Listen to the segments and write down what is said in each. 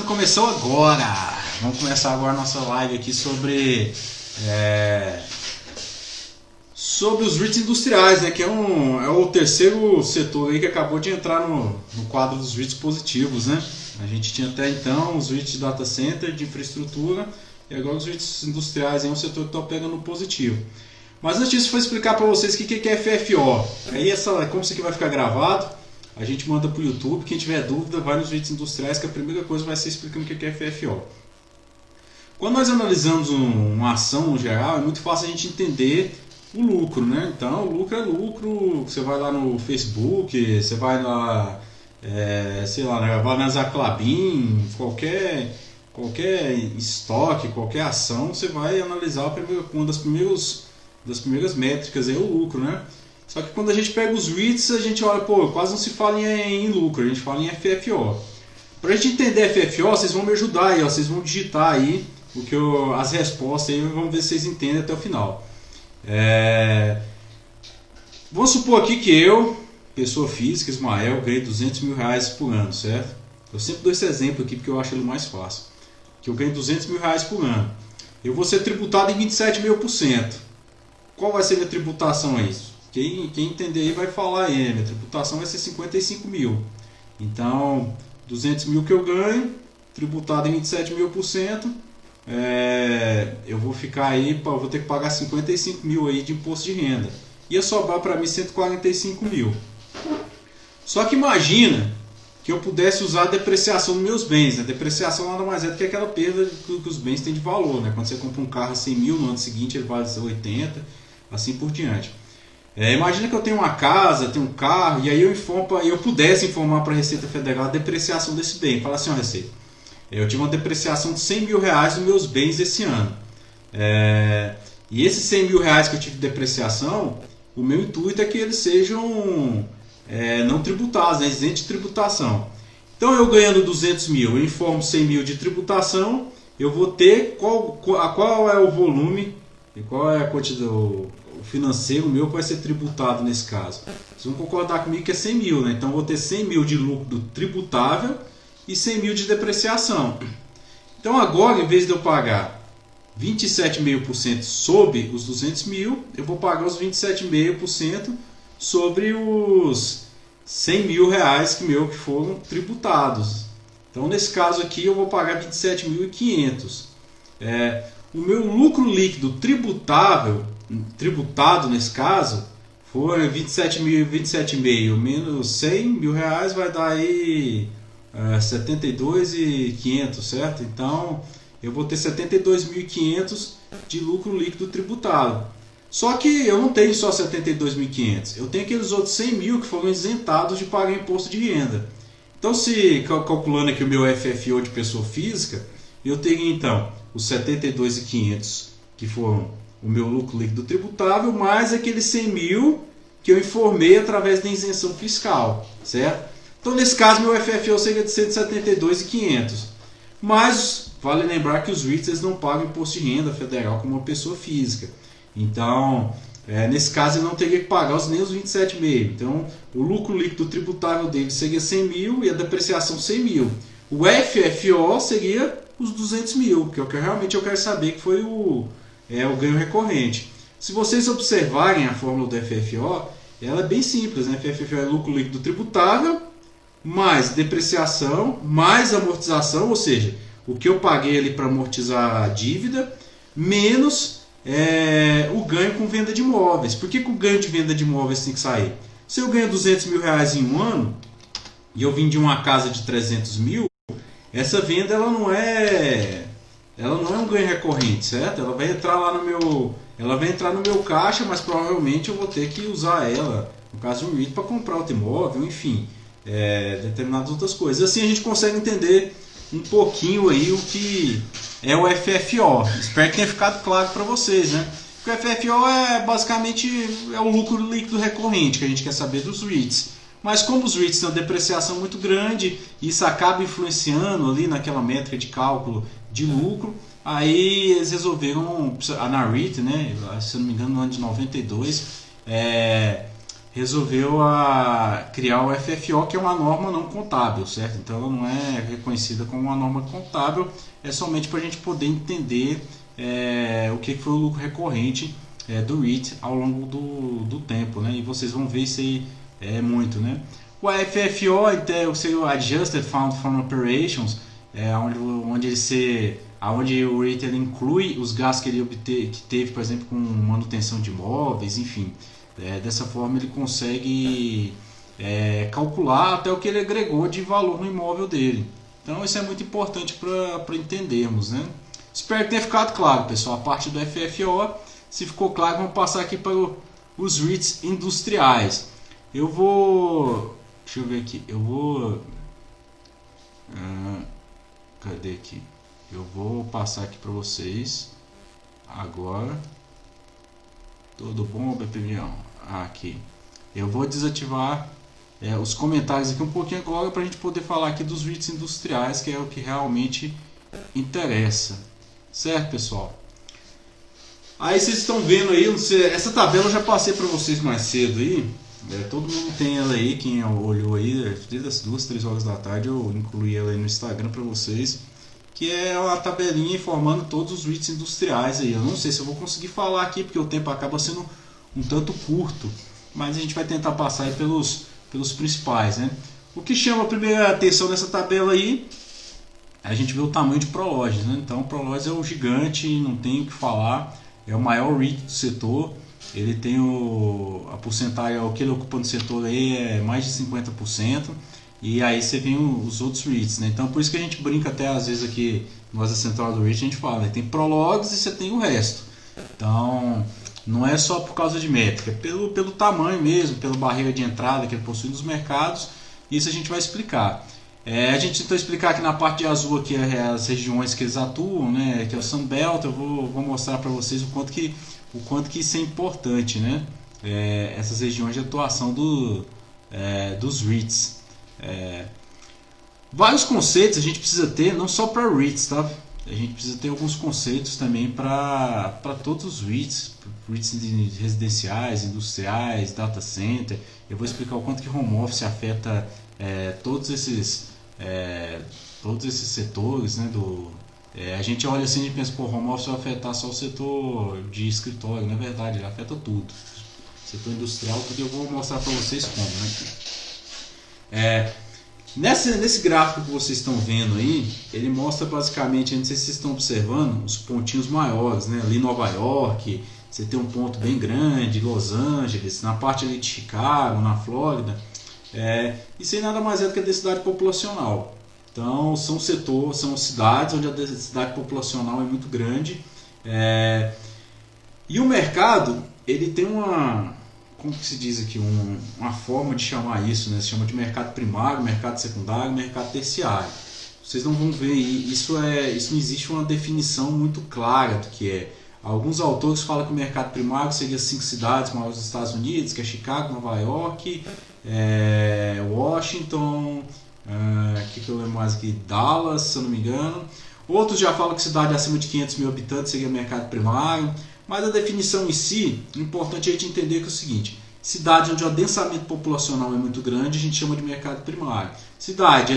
Começou agora! Vamos começar agora a nossa live aqui sobre os REITs industriais, né? Que é o terceiro setor aí que acabou de entrar no quadro dos REITs positivos, né? A gente tinha até então os REITs de data center, de infraestrutura, e agora os REITs industriais é um setor que está pegando positivo. Mas antes disso, vou explicar para vocês o que é FFO. Aí como isso aqui vai ficar gravado, a gente manda para o YouTube. Quem tiver dúvida, vai nos REITs industriais, que a primeira coisa vai ser explicando o que é FFO. Quando nós analisamos uma ação no geral, é muito fácil a gente entender o lucro, né? Então, o lucro é lucro. Você vai lá no Facebook, você vai lá, vai na Zaclabin, qualquer estoque, qualquer ação, você vai analisar uma das primeiras métricas é o lucro, né? Só que quando a gente pega os REITs, a gente olha, quase não se fala em lucro, a gente fala em FFO. Para a gente entender FFO, vocês vão me ajudar aí, vocês vão digitar aí as respostas aí, vamos ver se vocês entendem até o final. Vamos supor aqui que eu, pessoa física, Ismael, ganhei R$200 mil por ano, certo? Eu sempre dou esse exemplo aqui porque eu acho ele mais fácil. Que eu ganho R$200 mil por ano. Eu vou ser tributado em 27.000%. Qual vai ser a minha tributação a isso? Quem entender aí vai falar aí, minha tributação vai ser 55 mil. Então, 200 mil que eu ganho, tributado em 27.000%, eu vou ficar aí, vou ter que pagar 55 mil aí de imposto de renda. Ia sobrar para mim 145 mil. Só que imagina que eu pudesse usar a depreciação dos meus bens. A depreciação nada mais é do que aquela perda que os bens têm de valor, né? Quando você compra um carro a 100 mil, no ano seguinte ele vale 80, assim por diante. Imagina que eu tenho uma casa, tenho um carro, e aí eu pudesse informar para a Receita Federal a depreciação desse bem. Fala assim, Receita, eu tive uma depreciação de 100 mil reais nos meus bens esse ano. E esses 100 mil reais que eu tive de depreciação, o meu intuito é que eles sejam não tributados, né, isentos de tributação. Então eu ganhando 200 mil, eu informo 100 mil de tributação, eu vou ter qual é o volume e qual é a quantidade, o financeiro meu que vai ser tributado nesse caso. Vocês vão concordar comigo que é 100 mil, né? Então eu vou ter 100 mil de lucro tributável e 100 mil de depreciação. Então agora, em vez de eu pagar 27,5% sobre os 200 mil, eu vou pagar os 27,5% sobre os 100 mil reais que foram tributados. Então nesse caso aqui eu vou pagar 27.500. O meu lucro líquido tributado nesse caso foi 27,5 menos 100 mil reais vai dar aí 72.500, certo? Então eu vou ter 72.500 de lucro líquido tributado. Só que eu não tenho só 72.500, eu tenho aqueles outros 100 mil que foram isentados de pagar imposto de renda. Então, se calculando aqui o meu FFO de pessoa física, eu teria então os 72.500 que foram o meu lucro líquido tributável, mais aqueles 100 mil que eu informei através da isenção fiscal, certo? Então, nesse caso, meu FFO seria de 172.500. Mas vale lembrar que os REITs não pagam imposto de renda federal como uma pessoa física. Então, nesse caso, ele não teria que pagar nem os 27,5. Então, o lucro líquido tributável dele seria 100 mil e a depreciação 100 mil. O FFO seria os 200 mil, que é o que realmente eu quero saber, que foi o ganho recorrente. Se vocês observarem a fórmula do FFO, ela é bem simples, né? FFO é lucro líquido tributável, mais depreciação, mais amortização, ou seja, o que eu paguei ali para amortizar a dívida, menos o ganho com venda de imóveis. Por que o ganho de venda de imóveis tem que sair? Se eu ganho 200 mil reais em um ano, e eu vendi uma casa de 300 mil, essa venda ela não é um ganho recorrente, certo? Ela vai entrar lá no meu caixa, mas provavelmente eu vou ter que usar ela, no caso de um REIT, para comprar outro imóvel, enfim, determinadas outras coisas. Assim a gente consegue entender um pouquinho aí o que é o FFO. Espero que tenha ficado claro para vocês, né? Porque o FFO basicamente o lucro líquido recorrente que a gente quer saber dos REITs. Mas como os REITs têm uma depreciação muito grande, isso acaba influenciando ali naquela métrica de cálculo de lucro, aí eles resolveram, a NAREIT, né, se eu não me engano no ano de 92, resolveu criar o FFO, que é uma norma não contábil, certo? Então ela não é reconhecida como uma norma contábil, é somente para a gente poder entender o que foi o lucro recorrente do REIT ao longo do tempo, né? E vocês vão ver isso aí muito, né? O FFO então, seria o Adjusted Fund from Operations, onde o REIT ele inclui os gastos que ele teve, por exemplo, com manutenção de imóveis, enfim. Dessa forma ele consegue calcular até o que ele agregou de valor no imóvel dele. Então isso é muito importante para entendermos, né? Espero que tenha ficado claro, pessoal, a parte do FFO. Se ficou claro, vamos passar aqui para os REITs industriais. Eu vou... Deixa eu ver aqui. Eu vou... cadê aqui? Eu vou passar aqui para vocês agora. Tudo bom, BPMião? Aqui. Eu vou desativar os comentários aqui um pouquinho agora para a gente poder falar aqui dos REITs industriais, que é o que realmente interessa. Certo, pessoal? Aí vocês estão vendo aí, essa tabela eu já passei para vocês mais cedo aí. Todo mundo tem ela aí, quem olhou aí, desde as 2, 3 horas da tarde eu incluí ela aí no Instagram para vocês. Que é uma tabelinha informando todos os REITs industriais aí. Eu não sei se eu vou conseguir falar aqui, porque o tempo acaba sendo um tanto curto. Mas a gente vai tentar passar aí pelos principais, né? O que chama a primeira atenção nessa tabela aí, a gente vê o tamanho de Prologis, né? Então o Prologis é um gigante, não tem o que falar. É o maior REIT do setor. Ele tem a porcentagem, o que ele ocupa no setor aí é mais de 50%. E aí você vem os outros REITs, né? Então por isso que a gente brinca até às vezes aqui nós da Central do REIT, a gente fala, né? Tem Prologis e você tem o resto. Então não é só por causa de métrica, é pelo tamanho mesmo, pela barreira de entrada que ele possui nos mercados. Isso a gente vai explicar. A gente tentou explicar aqui na parte de azul aqui as regiões que eles atuam, né? Que é o Sunbelt. Eu vou mostrar para vocês o quanto que isso é importante, né? Essas regiões de atuação dos REITs. Vários conceitos a gente precisa ter, não só para REITs, tá? A gente precisa ter alguns conceitos também para todos os REITs residenciais, industriais, data center. Eu vou explicar o quanto que home office afeta todos esses setores, né? A gente olha assim e pensa, home office vai afetar só o setor de escritório. Na verdade, ele afeta tudo. Setor industrial, tudo. Eu vou mostrar para vocês como, né? Nesse gráfico que vocês estão vendo aí, ele mostra basicamente, não sei se vocês estão observando, os pontinhos maiores, né? Ali Nova York, você tem um ponto bem grande, Los Angeles, na parte ali de Chicago, na Flórida. Isso aí nada mais é do que a densidade populacional. Então são cidades onde a densidade populacional é muito grande. E o mercado, ele tem como que se diz aqui, uma forma de chamar isso, né? Se chama de mercado primário, mercado secundário, mercado terciário. Vocês não vão ver isso não existe uma definição muito clara do que é. Alguns autores falam que o mercado primário seria 5 cidades maiores dos Estados Unidos, que é Chicago, Nova York, Washington, que eu lembro mais aqui, Dallas, se eu não me engano. Outros já falam que cidade acima de 500 mil habitantes seria mercado primário. Mas a definição em si, o importante é a gente entender que é o seguinte: cidade onde o adensamento populacional é muito grande, a gente chama de mercado primário.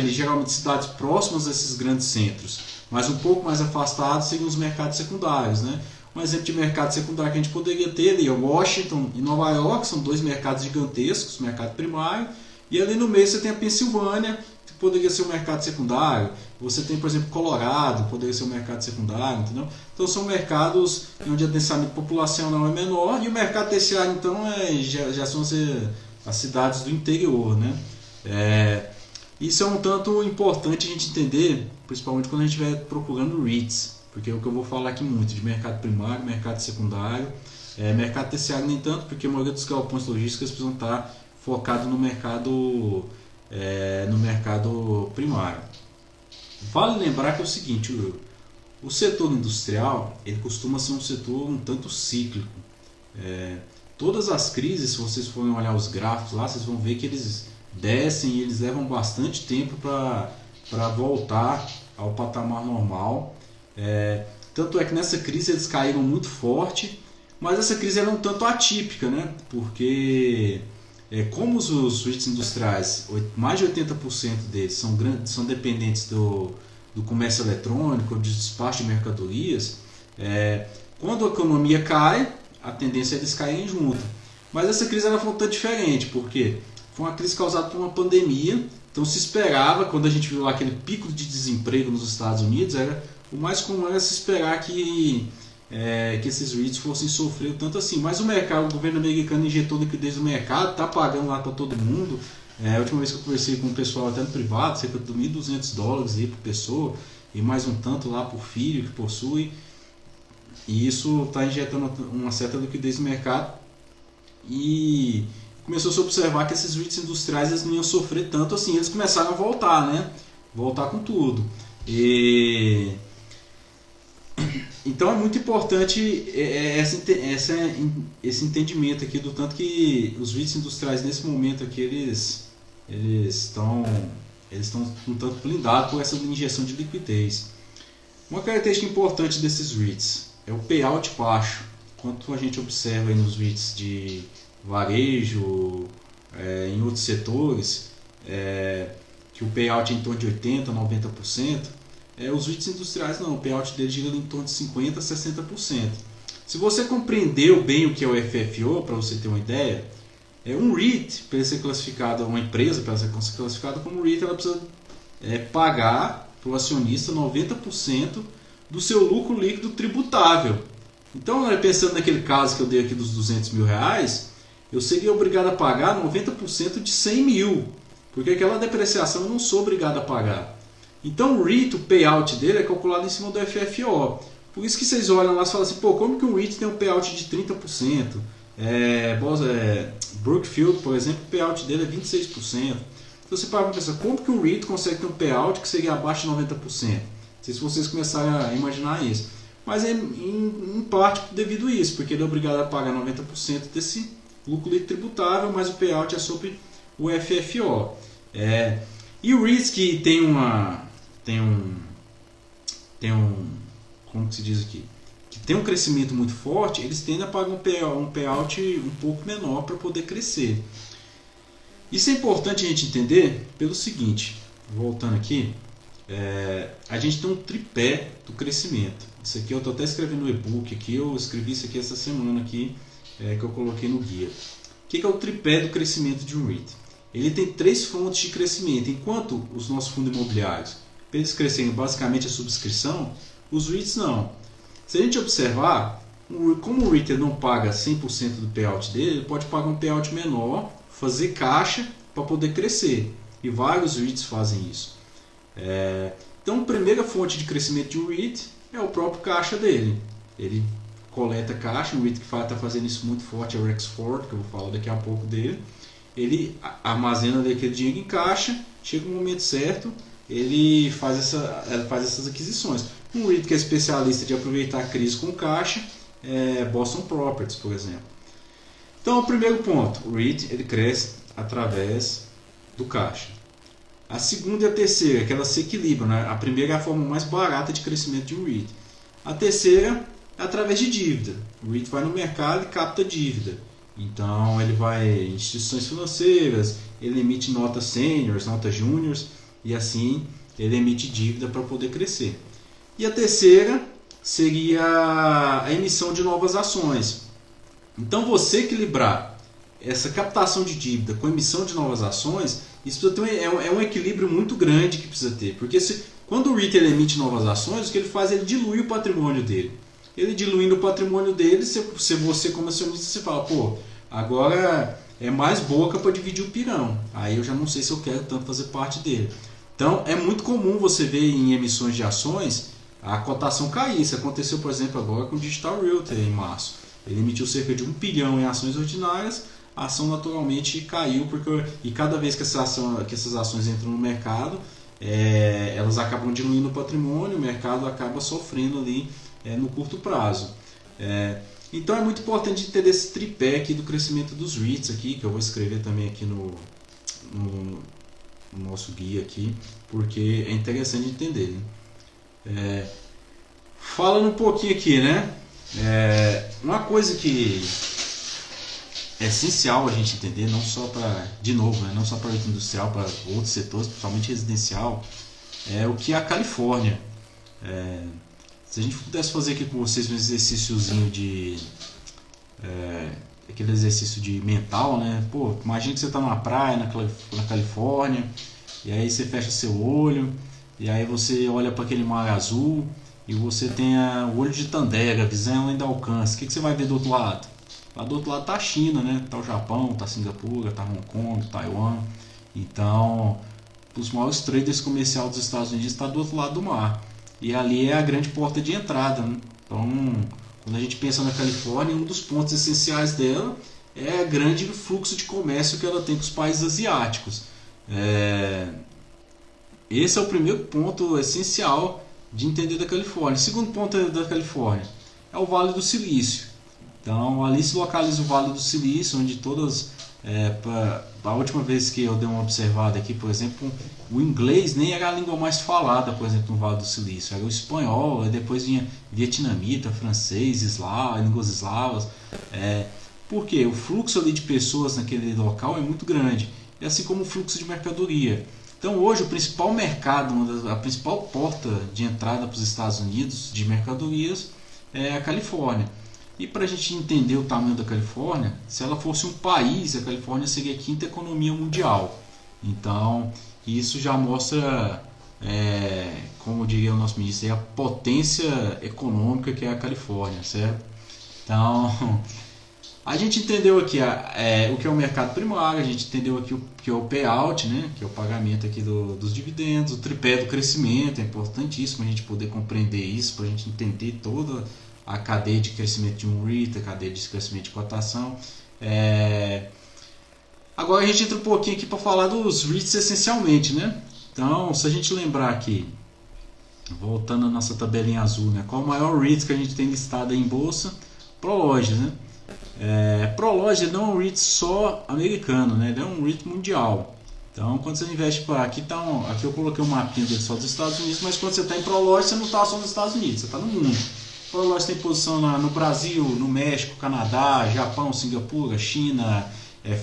Geralmente cidades próximas a esses grandes centros, mas um pouco mais afastados, seriam os mercados secundários, né? Um exemplo de mercado secundário que a gente poderia ter ali é Washington e Nova York, são dois mercados gigantescos, mercado primário, e ali no meio você tem a Pensilvânia, que poderia ser um mercado secundário. Você tem, por exemplo, Colorado, poderia ser um mercado secundário, entendeu? Então são mercados onde o adensamento populacional é menor, e o mercado terciário então já são as cidades do interior, né? Isso é um tanto importante a gente entender, principalmente quando a gente estiver procurando REITs, porque é o que eu vou falar aqui muito, de mercado primário, mercado secundário, mercado terciário nem tanto, porque a maioria dos galpões logísticos precisam estar focados no mercado primário. Vale lembrar que é o seguinte, o setor industrial ele costuma ser um setor um tanto cíclico. Todas as crises, se vocês forem olhar os gráficos lá, vocês vão ver que eles descem e eles levam bastante tempo para voltar ao patamar normal. Tanto é que nessa crise eles caíram muito forte, mas essa crise era um tanto atípica, né? Porque como os REITs industriais, mais de 80% deles são dependentes do comércio eletrônico, do despacho de mercadorias, quando a economia cai, a tendência é eles caírem junto. Mas essa crise foi um tanto diferente, porque foi uma crise causada por uma pandemia. Então se esperava, quando a gente viu lá aquele pico de desemprego nos Estados Unidos, o mais comum era se esperar que esses REITs fossem sofrer tanto assim. Mas o governo americano injetou liquidez no mercado, está pagando lá para todo mundo. A última vez que eu conversei com o pessoal até no privado, cerca de $1.200 aí por pessoa, e mais um tanto lá por filho que possui. E isso está injetando uma certa liquidez no mercado. E começou a se observar que esses REITs industriais eles não iam sofrer tanto assim. Eles começaram a voltar, né? Voltar com tudo. Então é muito importante esse entendimento aqui do tanto que os REITs industriais nesse momento aqui eles estão um tanto blindados por essa injeção de liquidez. Uma característica importante desses REITs é o payout baixo. Quanto a gente observa aí nos REITs de varejo, em outros setores, que o payout é em torno de 80%, 90%, os REITs industriais não, o payout deles gira em torno de 50%, 60%. Se você compreendeu bem o que é o FFO, para você ter uma ideia, um REIT, para ser classificado, uma empresa para ser classificada como REIT, ela precisa pagar para o acionista 90% do seu lucro líquido tributável. Então, pensando naquele caso que eu dei aqui dos R$200 mil, eu seria obrigado a pagar 90% de 100 mil, porque aquela depreciação eu não sou obrigado a pagar. Então o REIT, o payout dele é calculado em cima do FFO. Por isso que vocês olham lá e falam assim, como que um REIT tem um payout de 30%? Brookfield, por exemplo, o payout dele é 26%. Então você para pensar, como que um REIT consegue ter um payout que seria abaixo de 90%? Não sei se vocês começarem a imaginar isso. Mas em parte devido a isso, porque ele é obrigado a pagar 90% desse lucro líquido tributável, mas o payout é sobre o FFO. E o REITs que tem como que se diz aqui? Que tem um crescimento muito forte, eles tendem a pagar um payout um pouco menor para poder crescer. Isso é importante a gente entender pelo seguinte, voltando aqui, a gente tem um tripé do crescimento. Isso aqui eu estou até escrevendo no e-book aqui, eu escrevi isso aqui essa semana aqui, que eu coloquei no guia. O que é o tripé do crescimento de um REIT? Ele tem 3 fontes de crescimento, enquanto os nossos fundos imobiliários, para eles crescerem basicamente a subscrição, os REITs não. Se a gente observar, como o REIT não paga 100% do payout dele, ele pode pagar um payout menor, fazer caixa para poder crescer. E vários REITs fazem isso. Então a primeira fonte de crescimento de um REIT é o próprio caixa dele. Ele coleta caixa, um REIT que está fazendo isso muito forte é o Rexford, que eu vou falar daqui a pouco dele. Ele armazena aquele dinheiro em caixa, chega no momento certo, ele faz essas aquisições. Um REIT que é especialista de aproveitar a crise com caixa é Boston Properties, por exemplo. Então, o primeiro ponto, o REIT ele cresce através do caixa. A segunda e a terceira, que elas se equilibram, né? A primeira é a forma mais barata de crescimento de um REIT. A terceira é através de dívida. O REIT vai no mercado e capta dívida. Então ele vai em instituições financeiras, ele emite notas seniors, notas juniors e assim ele emite dívida para poder crescer. E a terceira seria a emissão de novas ações. Então você equilibrar essa captação de dívida com a emissão de novas ações, isso é um equilíbrio muito grande que precisa ter, porque quando o REIT emite novas ações, o que ele faz é ele dilui o patrimônio dele. Ele diluindo o patrimônio dele, se você como acionista, você fala, agora é mais boca para dividir o pirão. Aí eu já não sei se eu quero tanto fazer parte dele. Então é muito comum você ver em emissões de ações a cotação cair. Isso aconteceu, por exemplo, agora com o Digital Realty em março. Ele emitiu cerca de 1 bilhão em ações ordinárias, a ação naturalmente caiu, e cada vez que essas ações entram no mercado, elas acabam diluindo o patrimônio, o mercado acaba sofrendo ali no curto prazo. Então é muito importante ter esse tripé aqui do crescimento dos REITs aqui, que eu vou escrever também aqui no nosso guia aqui, porque é interessante entender. Falando um pouquinho aqui, né? Uma coisa que essencial a gente entender, não só para, de novo, né, não só para o industrial, para outros setores, principalmente residencial, é o que é a Califórnia. Se a gente pudesse fazer aqui com vocês um exercíciozinho de aquele exercício de mental, né? Pô, imagina que você está numa praia na Califórnia, e aí você fecha seu olho, e aí você olha para aquele mar azul, e você tem o olho de Tandera, a visão além do alcance. O que você vai ver do outro lado? Lá do outro lado está a China, né? Está o Japão, está a Singapura, está Hong Kong, Taiwan. Então, os maiores traders comerciais dos Estados Unidos estão do outro lado do mar. E ali é a grande porta de entrada, né? Então, quando a gente pensa na Califórnia, um dos pontos essenciais dela é o grande fluxo de comércio que ela tem com os países asiáticos. Esse é o primeiro ponto essencial de entender da Califórnia. O segundo ponto da Califórnia é o Vale do Silício. Então, ali se localiza o Vale do Silício, onde todas... a última vez que eu dei uma observada aqui, por exemplo, o inglês nem era a língua mais falada, por exemplo, no Vale do Silício. Era o espanhol, depois vinha vietnamita, francês, línguas eslavas. Por quê? O fluxo ali de pessoas naquele local é muito grande, e assim como o fluxo de mercadoria. Então, hoje, o principal mercado, a principal porta de entrada para os Estados Unidos de mercadorias é a Califórnia. E para a gente entender o tamanho da Califórnia, se ela fosse um país, a Califórnia seria a quinta economia mundial. Então, isso já mostra, como diria o nosso ministro, a potência econômica que é a Califórnia, certo? Então, a gente entendeu aqui o que é o mercado primário, a gente entendeu aqui o que é o payout, né? Que é o pagamento aqui dos dividendos, o tripé do crescimento, é importantíssimo a gente poder compreender isso, para a gente entender toda a cadeia de crescimento de um REIT, a cadeia de crescimento de cotação. Agora a gente entra um pouquinho aqui para falar dos REITs essencialmente, né? Então, se a gente lembrar aqui, voltando à nossa tabelinha azul, né? Qual o maior REIT que a gente tem listado aí em bolsa? Prologis, né? Prologis não é um REIT só americano, né? Ele é um REIT mundial. Então, quando você investe para aqui, aqui eu coloquei um mapinha dele só dos Estados Unidos, mas quando você está em Prologis, você não está só nos Estados Unidos, você está no mundo. Prologis tem posição no Brasil, no México, Canadá, Japão, Singapura, China,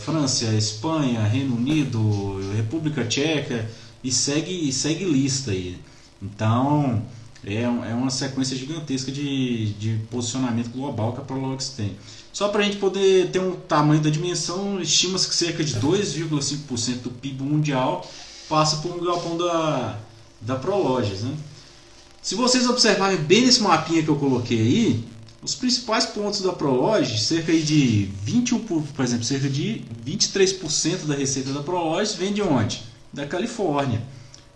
França, Espanha, Reino Unido, República Tcheca, e segue lista aí. Então, é uma sequência gigantesca de posicionamento global que a Prologis tem. Só para a gente poder ter um tamanho da dimensão, estima-se que cerca de 2,5% do PIB mundial passa por um galpão da Prologis, né? Se vocês observarem bem nesse mapinha que eu coloquei aí, os principais pontos da Prologis, cerca de 23% da receita da Prologis vem de onde? Da Califórnia.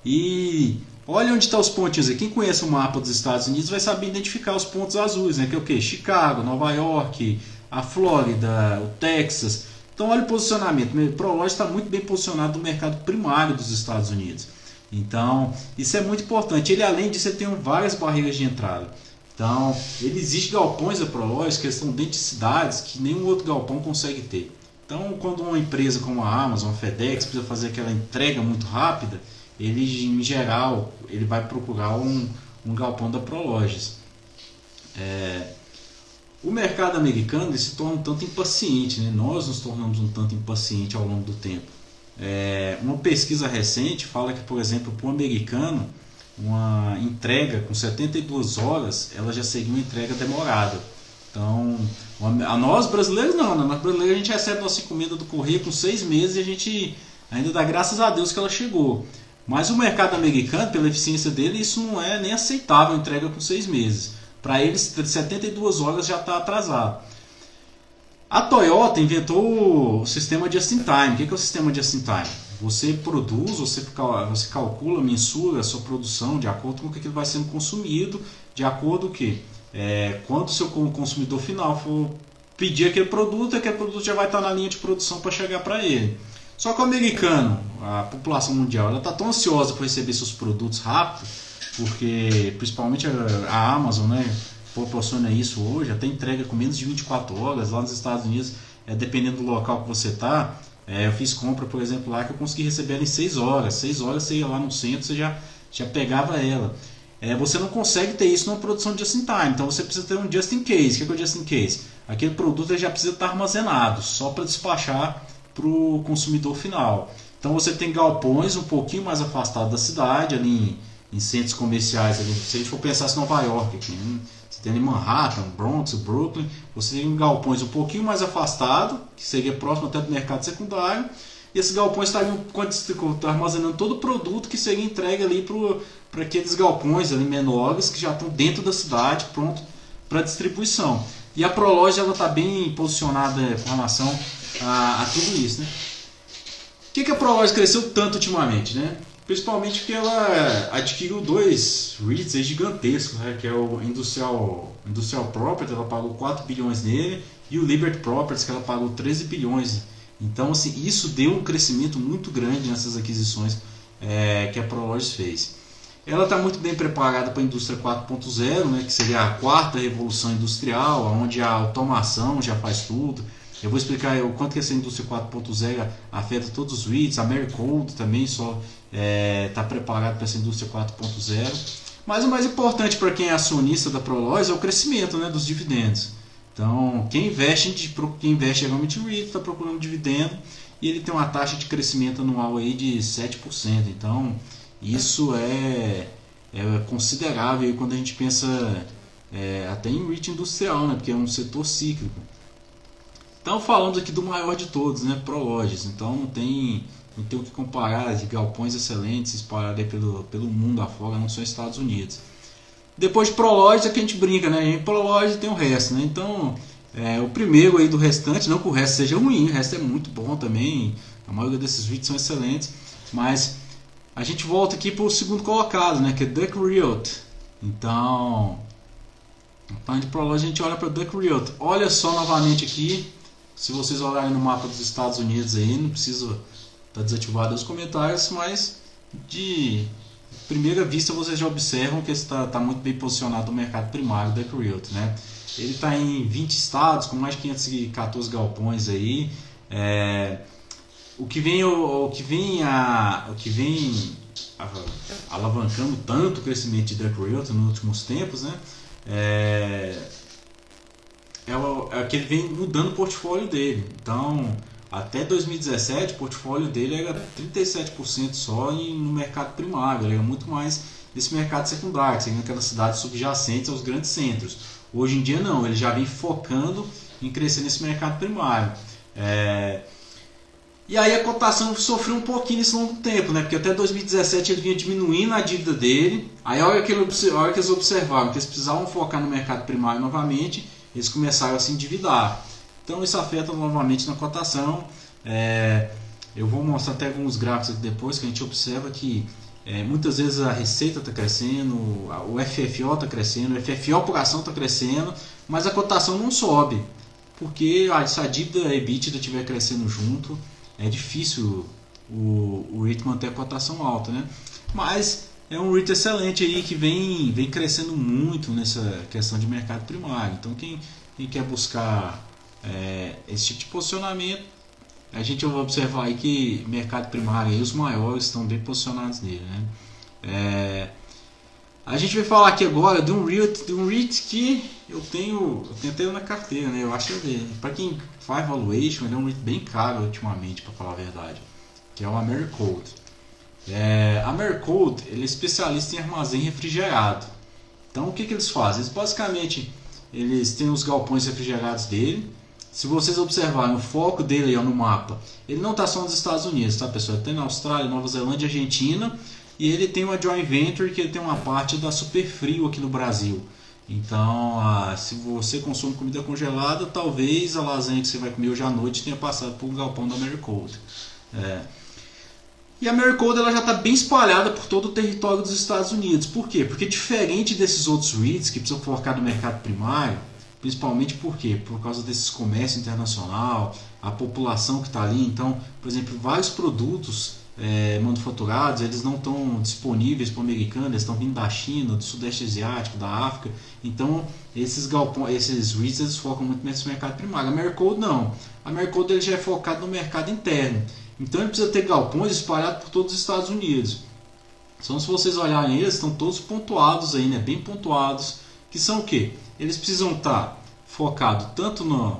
E olha onde estão os pontinhos aí. Quem conhece o mapa dos Estados Unidos vai saber identificar os pontos azuis, né? Que é o quê? Chicago, Nova York, a Flórida, o Texas. Então olha o posicionamento. O Prologis está muito bem posicionado no mercado primário dos Estados Unidos. Então, isso é muito importante. Ele, além disso, ele tem várias barreiras de entrada. Então, ele existe galpões da Prologis que estão dentro de cidades que nenhum outro galpão consegue ter. Então, quando uma empresa como a Amazon, a FedEx, precisa fazer aquela entrega muito rápida, ele, em geral, ele vai procurar um galpão da Prologis. O mercado americano ele se torna um tanto impaciente, né? Nós nos tornamos um tanto impacientes ao longo do tempo. Uma pesquisa recente fala que, por exemplo, para o americano, uma entrega com 72 horas ela já seria uma entrega demorada. Então, a nós brasileiros não, nós brasileiros a gente recebe nossa encomenda do correio com 6 meses e a gente ainda dá graças a Deus que ela chegou. Mas o mercado americano, pela eficiência dele, isso não é nem aceitável, entrega com 6 meses. Para eles, 72 horas já está atrasado. A Toyota inventou o sistema just-in-time. O que é o sistema just-in-time? Você produz, você calcula, mensura a sua produção de acordo com o que vai sendo consumido, de acordo com que quando o seu consumidor final for pedir aquele produto já vai estar na linha de produção para chegar para ele. Só que o americano, a população mundial, ela está tão ansiosa por receber seus produtos rápido, porque principalmente a Amazon, né, proporciona isso hoje, até entrega com menos de 24 horas. Lá nos Estados Unidos, dependendo do local que você está, eu fiz compra, por exemplo, lá que eu consegui receber ela em 6 horas. 6 horas você ia lá no centro, você já pegava ela. você não consegue ter isso numa produção just in time. Então você precisa ter um just in case. O que é o just in case? Aquele produto ele já precisa estar armazenado, só para despachar para o consumidor final. Então você tem galpões um pouquinho mais afastados da cidade, ali em centros comerciais. Ali, se a gente for pensar em Nova York, aqui, você tem ali Manhattan, Bronx, Brooklyn, você tem galpões um pouquinho mais afastados, que seria próximo até do mercado secundário. E esses galpões estariam armazenando todo o produto que seria entregue ali para aqueles galpões ali menores que já estão dentro da cidade, pronto para distribuição. E a Prologis está bem posicionada com relação a tudo isso. Né? Por que a Prologis cresceu tanto ultimamente? Né? Principalmente porque ela adquiriu 2 REITs gigantescos, né? Que é o Industrial Property, ela pagou 4 bilhões nele, e o Liberty Properties, que ela pagou 13 bilhões. Então, assim, isso deu um crescimento muito grande nessas aquisições que a Prologis fez. Ela está muito bem preparada para a indústria 4.0, né, que seria a 4ª revolução industrial, onde a automação já faz tudo. Eu vou explicar o quanto que essa indústria 4.0 afeta todos os REITs. A Americold também só está preparada para essa indústria 4.0. Mas o mais importante para quem é acionista da Prologis é o crescimento, né, dos dividendos. Então, quem investe realmente em REIT está procurando dividendo, e ele tem uma taxa de crescimento anual aí de 7%. Então, isso é considerável quando a gente pensa até em REIT industrial, né, porque é um setor cíclico. Então, falamos aqui do maior de todos, né, Prologis. Então, não tem o que comparar, de galpões excelentes espalhados aí pelo mundo afora, não só nos Estados Unidos. Depois de Prologis é que a gente brinca, né? Em Prologis tem o resto, né? Então, o primeiro aí do restante, não que o resto seja ruim, o resto é muito bom também. A maioria desses vídeos são excelentes. Mas a gente volta aqui para o segundo colocado, né? Que é Duck Realty. Então, de Prologis a gente olha para Duck Realty. Olha só novamente aqui, se vocês olharem no mapa dos Estados Unidos aí, não precisa estar desativado os comentários, mas de primeira vista vocês já observam que está muito bem posicionado no mercado primário da Realty, né? Ele está em 20 estados com mais de 514 galpões aí. O que vem alavancando tanto o crescimento de Duck Realty nos últimos tempos, né? É que ele vem mudando o portfólio dele. Então, até 2017, o portfólio dele era 37% só no mercado primário, ele era muito mais nesse mercado secundário, que seria aquelas cidades subjacentes aos grandes centros. Hoje em dia não, ele já vem focando em crescer nesse mercado primário. E aí a cotação sofreu um pouquinho nesse longo tempo, né? Porque até 2017 ele vinha diminuindo a dívida dele. Aí a hora que eles observaram que eles precisavam focar no mercado primário novamente, eles começaram a se endividar. Então isso afeta novamente na cotação. Eu vou mostrar até alguns gráficos aqui depois, que a gente observa que muitas vezes a receita está crescendo, o FFO está crescendo, o FFO por ação está crescendo, mas a cotação não sobe, porque se a dívida EBITDA estiver crescendo junto, é difícil o REIT manter a cotação alta, né? Mas é um REIT excelente aí que vem crescendo muito nessa questão de mercado primário. Então quem quer buscar esse tipo de posicionamento, a gente vai observar aí que mercado primário aí, os maiores estão bem posicionados nele, né? A gente vai falar aqui agora de um REIT que eu tenho até na carteira, né? Eu acho que para quem faz valuation, ele é um REIT bem caro ultimamente, para falar a verdade, que é o Americold. A Americold, ele é especialista em armazém refrigerado. Então o que eles fazem? Eles basicamente têm os galpões refrigerados dele. Se vocês observarem o foco dele aí no mapa, ele não está só nos Estados Unidos, tá, pessoal? Ele tem na Austrália, Nova Zelândia, Argentina, e ele tem uma joint venture que ele tem uma parte da Superfrio aqui no Brasil. Então, se você consome comida congelada, talvez a lasanha que você vai comer hoje à noite tenha passado por um galpão da Americold. E a Americold ela já está bem espalhada por todo o território dos Estados Unidos. Por quê? Porque diferente desses outros REITs que precisam focar no mercado primário, principalmente por quê? Por causa desses comércio internacional, a população que está ali. Então, por exemplo, vários produtos manufaturados, eles não estão disponíveis para o americano, eles estão vindo da China, do Sudeste Asiático, da África. Então, esses REITs eles focam muito nesse mercado primário. A Americold não. A Americold ele já é focado no mercado interno. Então, ele precisa ter galpões espalhados por todos os Estados Unidos. Só se vocês olharem eles, estão todos pontuados aí, né? Bem pontuados. Que são o quê? Eles precisam estar focados tanto no...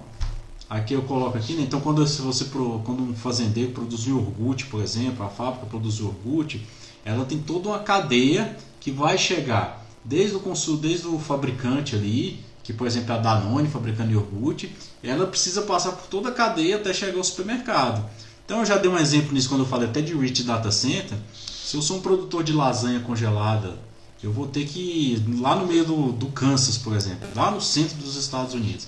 Aqui eu coloco aqui, né? Então quando um fazendeiro produz iogurte, por exemplo, a fábrica produz iogurte, ela tem toda uma cadeia que vai chegar desde o fabricante ali, que por exemplo é a Danone fabricando iogurte, ela precisa passar por toda a cadeia até chegar ao supermercado. Então eu já dei um exemplo nisso quando eu falei até de Rich Data Center. Se eu sou um produtor de lasanha congelada, eu vou ter que ir lá no meio do Kansas, por exemplo, lá no centro dos Estados Unidos,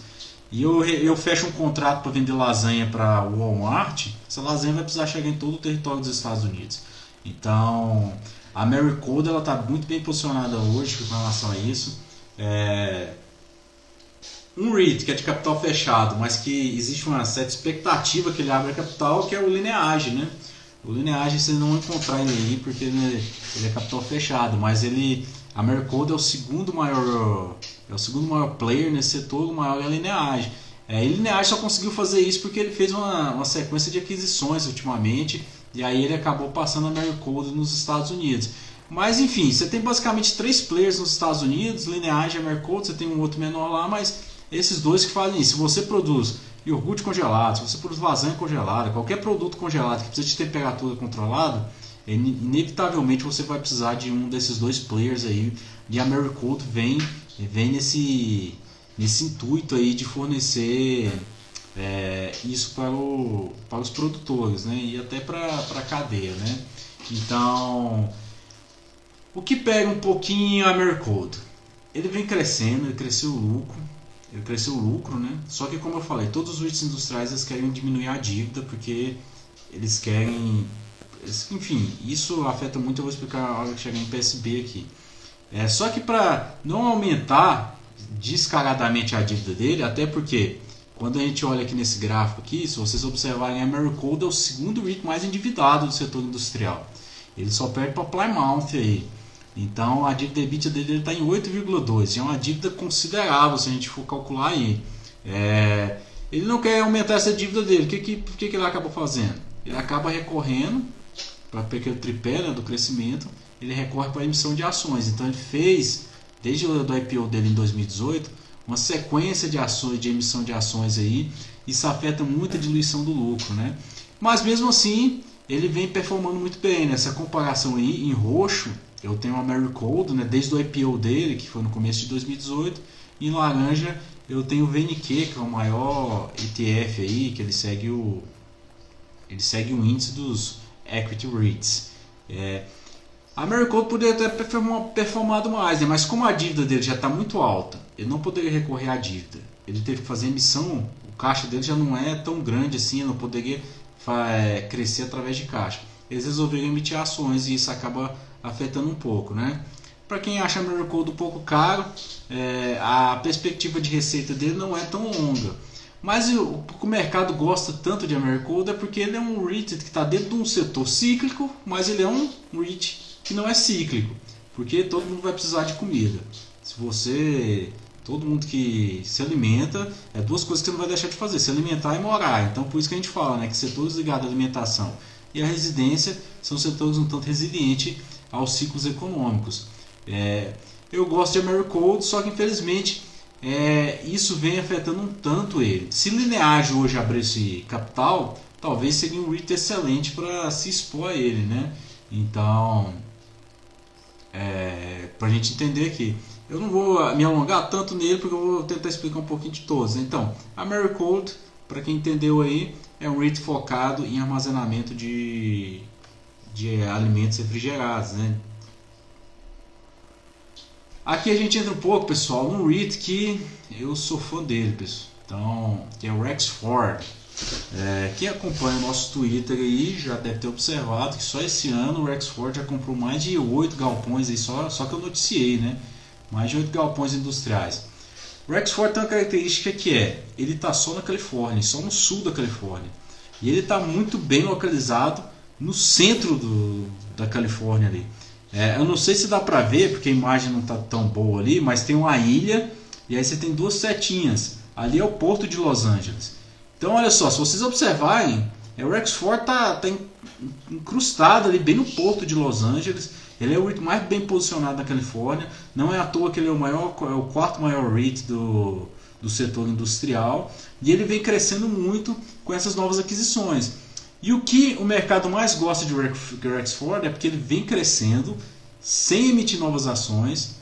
e eu fecho um contrato para vender lasanha para o Walmart, essa lasanha vai precisar chegar em todo o território dos Estados Unidos. Então a Americold está muito bem posicionada hoje com relação a isso. Um REIT que é de capital fechado, mas que existe uma certa expectativa que ele abra capital, que é o Lineage, né? O Lineage você não vai encontrar ele aí porque ele é capital fechado, mas a Americold é o segundo maior player nesse setor, o maior é a Lineage. E Lineage só conseguiu fazer isso porque ele fez uma sequência de aquisições ultimamente, e aí ele acabou passando a Americold nos Estados Unidos. Mas enfim, você tem basicamente 3 players nos Estados Unidos, Lineage e Americold, você tem um outro menor lá, mas esses dois que fazem isso. Se você produz iogurte congelado, se você produz lasanha congelada, qualquer produto congelado que precisa de temperatura controlada, inevitavelmente você vai precisar de um desses 2 players aí. E a Americold vem nesse intuito aí de fornecer isso para os produtores, né? E até para a cadeia, né? Então, o que pega um pouquinho a Americold? Ele vem crescendo, ele cresceu o lucro, né? Só que, como eu falei, todos os REITs industriais eles querem diminuir a dívida porque eles querem... Enfim, isso afeta muito, eu vou explicar na hora que chegar em PSB aqui. Só que para não aumentar descaradamente a dívida dele, até porque quando a gente olha aqui nesse gráfico aqui, se vocês observarem, a Americold é o segundo REIT mais endividado do setor industrial. Ele só perde para Plymouth aí. Então a dívida EBITDA dele está em 8,2, é uma dívida considerável se a gente for calcular aí. Ele não quer aumentar essa dívida dele, o que ele acaba fazendo? Ele acaba recorrendo para aquele tripé, né, do crescimento, ele recorre para a emissão de ações. Então ele fez, desde o IPO dele em 2018, uma sequência de ações, de emissão de ações aí, isso afeta muito a diluição do lucro, né? Mas mesmo assim, ele vem performando muito bem. Nessa comparação aí, em roxo, eu tenho a Americold, né, desde o IPO dele, que foi no começo de 2018, e em laranja eu tenho o VNQ, que é o maior ETF aí, que ele segue o índice dos Equity REITs. A Americold poderia ter performado mais, né, mas como a dívida dele já está muito alta, ele não poderia recorrer à dívida. Ele teve que fazer emissão, o caixa dele já não é tão grande assim, ele não poderia crescer através de caixa. Eles resolveram emitir ações e isso acaba afetando um pouco, né? Para quem acha a Americold um pouco caro, a perspectiva de receita dele não é tão longa. Mas o mercado gosta tanto de Americold é porque ele é um REIT que está dentro de um setor cíclico, mas ele é um REIT que não é cíclico, porque todo mundo vai precisar de comida. Todo mundo que se alimenta, 2 coisas que você não vai deixar de fazer, se alimentar e morar. Então por isso que a gente fala, né, que setores ligados à alimentação e à residência são setores um tanto resilientes aos ciclos econômicos. Eu gosto de Americold, só que infelizmente isso vem afetando um tanto ele. Se Lineage hoje abrisse capital, talvez seria um REIT excelente para se expor a ele, né? Então, para a gente entender aqui, eu não vou me alongar tanto nele porque eu vou tentar explicar um pouquinho de todos. Então, a Americold, para quem entendeu aí, é um REIT focado em armazenamento de alimentos refrigerados, né? Aqui a gente entra um pouco, pessoal, num REIT que eu sou fã dele, pessoal. Então, que é o Rexford. Quem acompanha o nosso Twitter aí já deve ter observado que só esse ano o Rexford já comprou mais de 8 galpões aí, só que eu noticiei, né? Mais de 8 galpões industriais. O Rexford tem uma característica que ele está só na Califórnia, só no sul da Califórnia. E ele está muito bem localizado no centro da Califórnia ali. Eu não sei se dá pra ver, porque a imagem não tá tão boa ali, mas tem uma ilha e aí você tem 2 setinhas. Ali é o porto de Los Angeles. Então olha só, se vocês observarem, o Rexford tá incrustado ali bem no porto de Los Angeles. Ele é o REIT mais bem posicionado na Califórnia. Não é à toa que ele é o quarto maior REIT do setor industrial. E ele vem crescendo muito com essas novas aquisições. E o que o mercado mais gosta de Rexford é porque ele vem crescendo sem emitir novas ações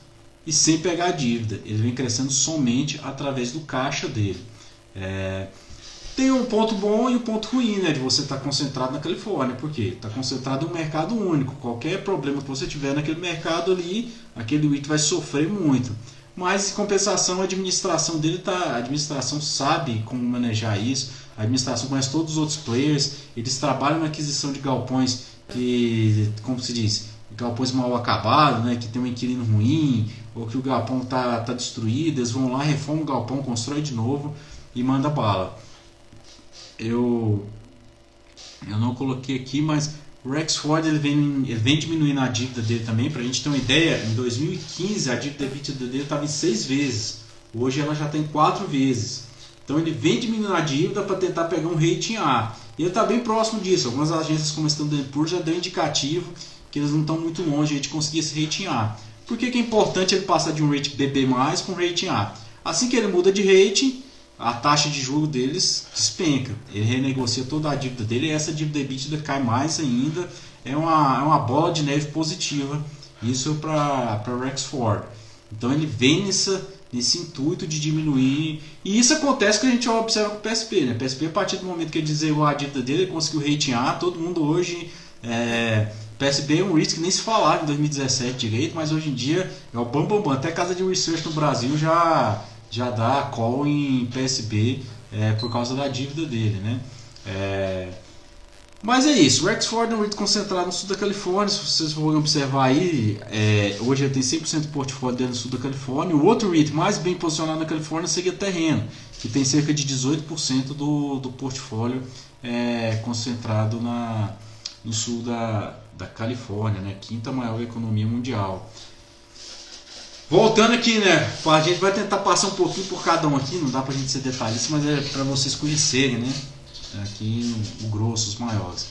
e sem pegar dívida. Ele vem crescendo somente através do caixa dele. Tem um ponto bom e um ponto ruim, né, de você estar concentrado na Califórnia, porque está concentrado em um mercado único. Qualquer problema que você tiver naquele mercado ali, aquele REIT vai sofrer muito. Mas em compensação, a administração dele a administração sabe como manejar isso. A administração conhece todos os outros players. Eles trabalham na aquisição de galpões que, como se diz, galpões mal acabados, né, que tem um inquilino ruim, ou que o galpão está destruído. Eles vão lá, reformam o galpão, constrói de novo e manda bala. Eu não coloquei aqui, mas o Rexford ele vem diminuindo a dívida dele também. Para a gente ter uma ideia, em 2015 a dívida EBITDA dele estava em 6 vezes. Hoje ela já tem 4 vezes. Então ele vem diminuindo a dívida para tentar pegar um rating A. E ele está bem próximo disso. Algumas agências como a Standard & Poor's já deu indicativo que eles não estão muito longe de conseguir esse rating A. Por que é importante ele passar de um rating BB+ para um rating A? Assim que ele muda de rating, a taxa de juros deles despenca. Ele renegocia toda a dívida dele e essa dívida EBITDA cai mais ainda. É uma bola de neve positiva. Isso para Rexford. Então ele vem nesse intuito de diminuir. E isso acontece que a gente observa com o PSP. Né? O PSP, a partir do momento que ele zerou a dívida dele, ele conseguiu rating A. Todo mundo hoje... PSB é um REIT que nem se falava em 2017 direito, mas hoje em dia é o bam. Até casa de research no Brasil já dá call em PSB por causa da dívida dele, né? Mas é isso, o Rexford é um REIT concentrado no sul da Califórnia. Se vocês forem observar aí, hoje ele tem 100% do portfólio dele no sul da Califórnia. O outro REIT mais bem posicionado na Califórnia seria Terreno, que tem cerca de 18% do portfólio concentrado no sul da Califórnia, né? Quinta maior economia mundial. Voltando aqui, né? A gente vai tentar passar um pouquinho por cada um aqui, não dá pra gente ser detalhista, mas é para vocês conhecerem, né? Aqui o grosso, os maiores.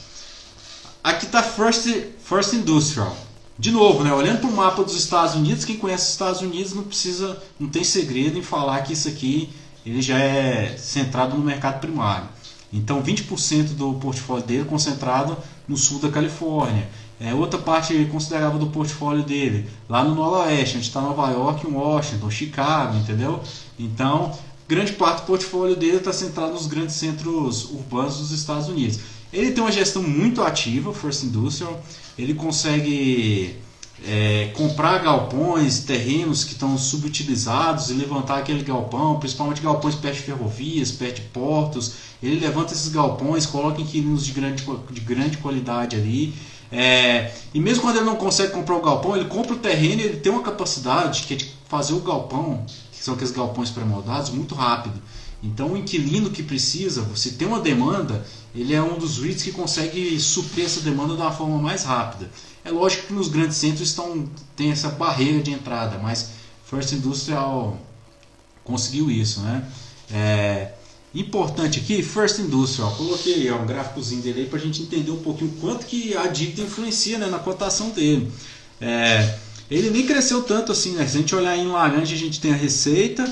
Aqui tá First Industrial. De novo, né? Olhando para o mapa dos Estados Unidos, quem conhece os Estados Unidos não tem segredo em falar que isso aqui ele já é centrado no mercado primário. Então 20% do portfólio dele é concentrado no sul da Califórnia. Outra parte considerável do portfólio dele lá no noroeste, onde está Nova York, Washington, Chicago, entendeu? Então grande parte do portfólio dele está centrado nos grandes centros urbanos dos Estados Unidos. Ele tem uma gestão muito ativa, First Industrial. Ele consegue comprar galpões, terrenos que estão subutilizados e levantar aquele galpão, principalmente galpões perto de ferrovias, perto de portos. Ele levanta esses galpões, coloca inquilinos de grande qualidade ali. E mesmo quando ele não consegue comprar o galpão, ele compra o terreno e ele tem uma capacidade que é de fazer o galpão, que são aqueles galpões pré-moldados, muito rápido. Então o inquilino que precisa, se tem uma demanda, ele é um dos REITs que consegue suprir essa demanda de uma forma mais rápida. É lógico que nos grandes centros tem essa barreira de entrada, mas First Industrial conseguiu isso, né? Importante aqui, First Industrial, coloquei um gráficozinho dele aí para a gente entender um pouquinho quanto que a dívida influencia, né, na cotação dele. Ele nem cresceu tanto assim, né? Se a gente olhar em laranja a gente tem a receita,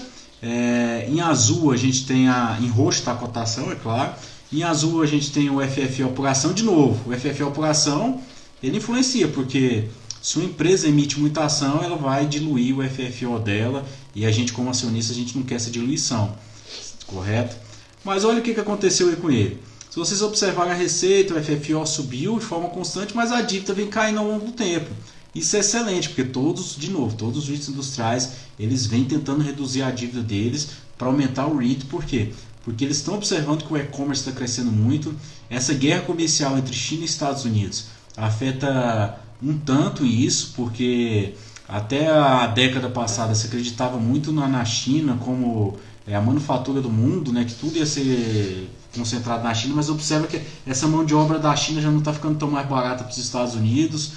em azul a gente tem em roxo está a cotação, é claro. Em azul a gente tem o FFO por ação. De novo, o FFO por ação ele influencia, porque se uma empresa emite muita ação, ela vai diluir o FFO dela, e a gente como acionista a gente não quer essa diluição, correto? Mas olha o que aconteceu aí com ele. Se vocês observarem a receita, o FFO subiu de forma constante, mas a dívida vem caindo ao longo do tempo. Isso é excelente, porque todos os REITs industriais eles vêm tentando reduzir a dívida deles para aumentar o REIT. Por quê? Porque eles estão observando que o e-commerce está crescendo muito. Essa guerra comercial entre China e Estados Unidos afeta um tanto isso, porque até a década passada se acreditava muito na China como a manufatura do mundo, né, que tudo ia ser concentrado na China, mas observa que essa mão de obra da China já não está ficando tão mais barata para os Estados Unidos.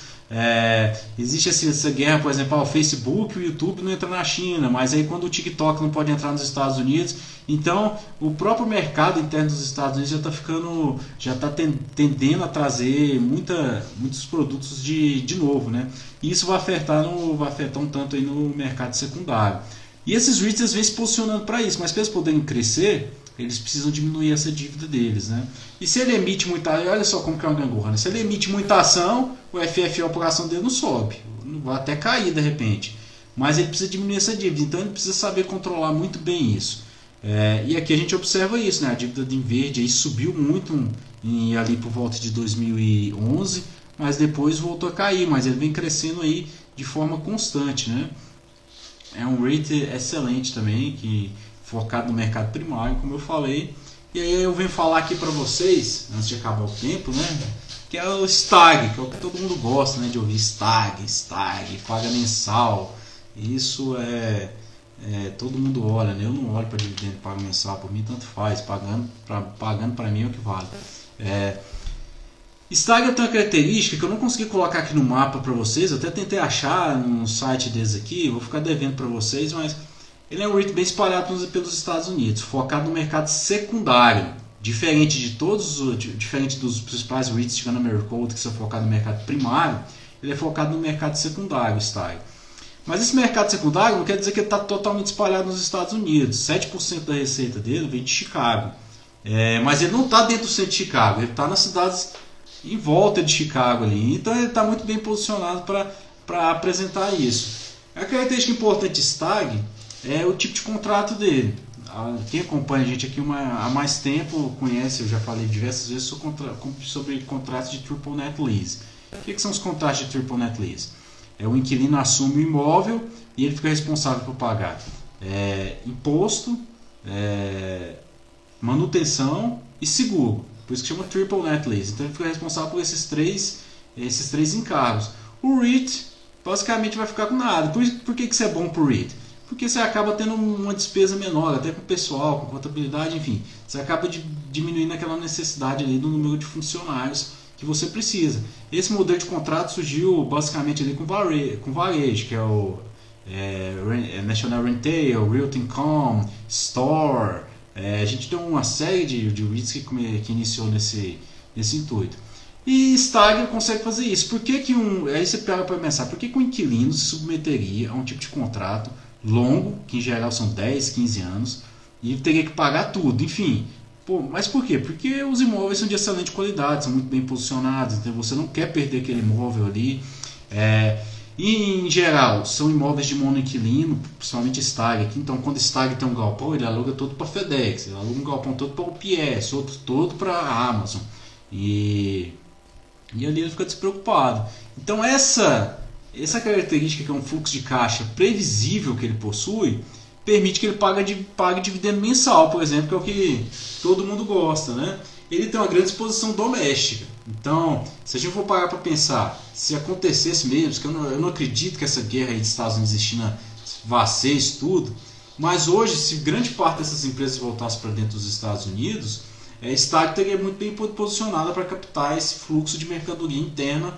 Existe essa guerra, por exemplo, o Facebook, o YouTube não entra na China, mas aí quando o TikTok não pode entrar nos Estados Unidos, então o próprio mercado interno dos Estados Unidos já está tendendo a trazer muitos produtos de novo, né? E isso vai afetar um tanto aí no mercado secundário. E esses REITs vêm se posicionando para isso, mas para eles poderem crescer, eles precisam diminuir essa dívida deles, né? E se ele emite muita... Olha só como que é uma gangorra, né? Se ele emite muita ação, o FFO, a população dele não sobe. Vai até cair de repente. Mas ele precisa diminuir essa dívida. Então ele precisa saber controlar muito bem isso. E aqui a gente observa isso, né? A dívida de Verde aí subiu muito ali por volta de 2011, mas depois voltou a cair. Mas ele vem crescendo aí de forma constante, né? É um rate excelente também, focado no mercado primário, como eu falei. E aí eu venho falar aqui para vocês, antes de acabar o tempo, né, que é o STAG, que é o que todo mundo gosta, né, de ouvir STAG, paga mensal. Isso todo mundo olha, né? Eu não olho para dividendo paga mensal, por mim tanto faz, pagando para mim é o que vale. STAG tem uma característica que eu não consegui colocar aqui no mapa para vocês, eu até tentei achar num site desses aqui, vou ficar devendo para vocês, mas ele é um REIT bem espalhado pelos Estados Unidos, focado no mercado secundário, diferente dos principais REITs de Americold, que são focados no mercado primário. Ele é focado no mercado secundário, o STAG. Mas esse mercado secundário não quer dizer que ele está totalmente espalhado nos Estados Unidos. 7% da receita dele vem de Chicago. Mas ele não está dentro do centro de Chicago, ele está nas cidades em volta de Chicago ali. Então ele está muito bem posicionado para apresentar isso. A característica importante de STAG é o tipo de contrato dele. Quem acompanha a gente aqui há mais tempo conhece, eu já falei diversas vezes sobre contratos de Triple Net Lease. O que são os contratos de Triple Net Lease? O inquilino assume o imóvel e ele fica responsável por pagar imposto, manutenção e seguro. Por isso que chama Triple Net Lease. Então ele fica responsável por esses três encargos. O REIT basicamente vai ficar com nada. Por que isso é bom para o REIT? Porque você acaba tendo uma despesa menor, até com o pessoal, com contabilidade, enfim. Você acaba diminuindo aquela necessidade ali do número de funcionários que você precisa. Esse modelo de contrato surgiu basicamente ali com varejo, que é o National Retail, Realty Income, Store. A gente tem uma série de REITs que iniciou nesse intuito. E STAG consegue fazer isso. Por que aí você pega para pensar, por que um inquilino se submeteria a um tipo de contrato longo, que em geral são 10, 15 anos, e teria que pagar tudo, enfim. Mas por quê? Porque os imóveis são de excelente qualidade, são muito bem posicionados, então você não quer perder aquele imóvel ali. E em geral, são imóveis de monoinquilino, principalmente STAG aqui. Então quando STAG tem um galpão, ele aluga todo para FedEx, ele aluga um galpão todo para UPS, outro todo para Amazon. E ali ele fica despreocupado. Então essa característica, que é um fluxo de caixa previsível que ele possui, permite que ele pague dividendo mensal, por exemplo, que é o que todo mundo gosta, né? Ele tem uma grande exposição doméstica. Então, se a gente for parar para pensar, se acontecesse mesmo, que eu não acredito que essa guerra aí dos Estados Unidos e China vá ser isso tudo, mas hoje, se grande parte dessas empresas voltasse para dentro dos Estados Unidos, a STAG teria muito bem posicionada para captar esse fluxo de mercadoria interna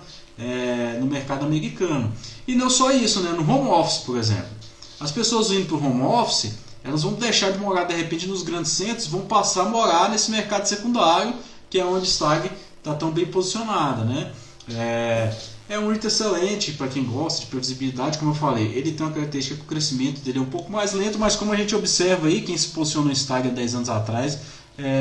no mercado americano. E não só isso, né? No home office, por exemplo. As pessoas indo para o home office, elas vão deixar de morar de repente nos grandes centros, vão passar a morar nesse mercado secundário, que é onde a STAG está tão bem posicionada, né? É um REIT excelente para quem gosta de previsibilidade, como eu falei. Ele tem uma característica que o crescimento dele é um pouco mais lento, mas como a gente observa aí, quem se posicionou no STAG há 10 anos atrás,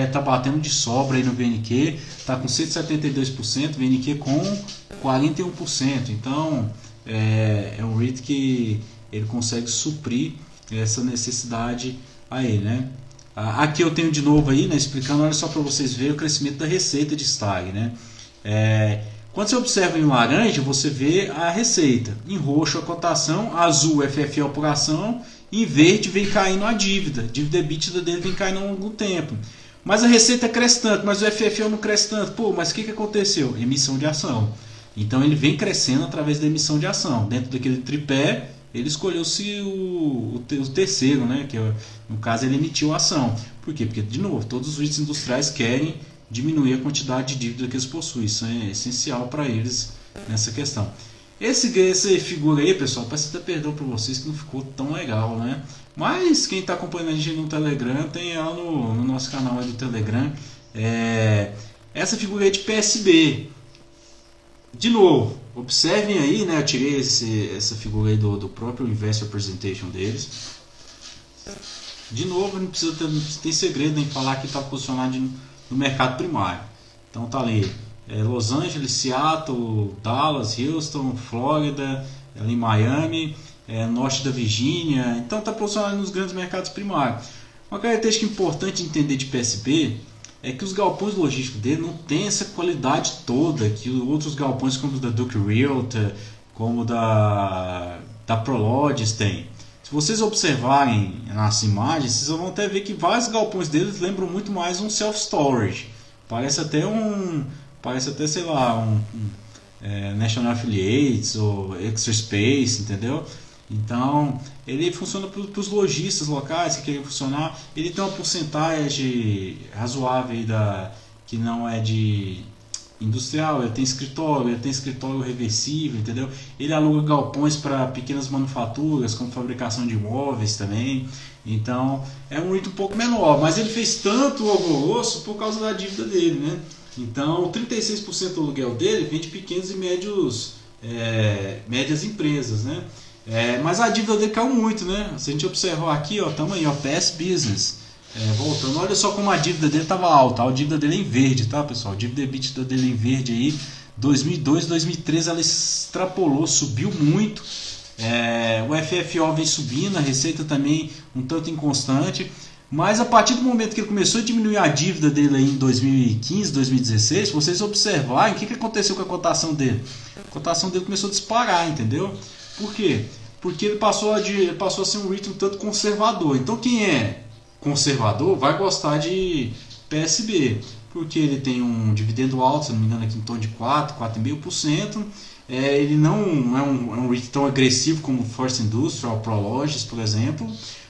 está batendo de sobra aí no VNQ, está com 172%, VNQ com 41%. Então é um REIT que ele consegue suprir essa necessidade aí, né? Aqui eu tenho de novo aí, né, explicando, olha só para vocês verem o crescimento da receita de STAG, né? Quando você observa em laranja, você vê a receita, em roxo a cotação, azul FFO por ação, e em verde vem caindo a dívida EBITDA dele vem caindo ao longo do tempo. Mas a receita cresce tanto, mas o FFO não cresce tanto. Mas o que aconteceu? Emissão de ação. Então ele vem crescendo através da emissão de ação. Dentro daquele tripé, ele escolheu-se o terceiro, né? Que no caso ele emitiu a ação. Por quê? Porque, de novo, todos os REITs industriais querem diminuir a quantidade de dívida que eles possuem. Isso é essencial para eles nessa questão. Essa figura aí, pessoal, peço até perdão para vocês que não ficou tão legal, né? Mas quem está acompanhando a gente no Telegram, tem ela no nosso canal aí do Telegram. Essa figura aí de PSB. De novo, observem aí, né? Eu tirei essa figura aí do próprio Investor Presentation deles. De novo, não tem segredo em falar que está posicionado no mercado primário. Então tá ali Los Angeles, Seattle, Dallas, Houston, Flórida, ali Miami, norte da Virgínia. Então está posicionado nos grandes mercados primários. Uma característica importante de entender de PSB é que os galpões logísticos dele não tem essa qualidade toda que outros galpões como o da Duke Realtor, como da Prologis tem. Se vocês observarem nas imagens, vocês vão até ver que vários galpões deles lembram muito mais um self-storage. Parece até sei lá, National Affiliates ou Extra Space, entendeu? Então, ele funciona para os lojistas locais que querem funcionar. Ele tem uma porcentagem razoável aí que não é de industrial, ele tem escritório reversível, entendeu? Ele aluga galpões para pequenas manufaturas, como fabricação de imóveis também. Então, é um REIT um pouco menor, mas ele fez tanto alvoroço por causa da dívida dele, né? Então, 36% do aluguel dele vem de pequenos e médias empresas, né? Mas a dívida dele caiu muito, né? Se a gente observar aqui, estamos aí, PS Business. Voltando, olha só como a dívida dele estava alta. A dívida dele é em verde, tá, pessoal? A dívida EBITDA dele é em verde aí. 2002, 2013 ela extrapolou, subiu muito. O FFO vem subindo, a receita também um tanto inconstante. Mas a partir do momento que ele começou a diminuir a dívida dele aí em 2015, 2016, se vocês observarem, o que aconteceu com a cotação dele? A cotação dele começou a disparar, entendeu? Por quê? Porque ele passou a ser um REIT um tanto conservador. Então quem é conservador vai gostar de PSB, porque ele tem um dividendo alto, se não me engano aqui em torno de 4,5%. Ele não é um REIT tão agressivo como o First Industrial, Prologis, por exemplo,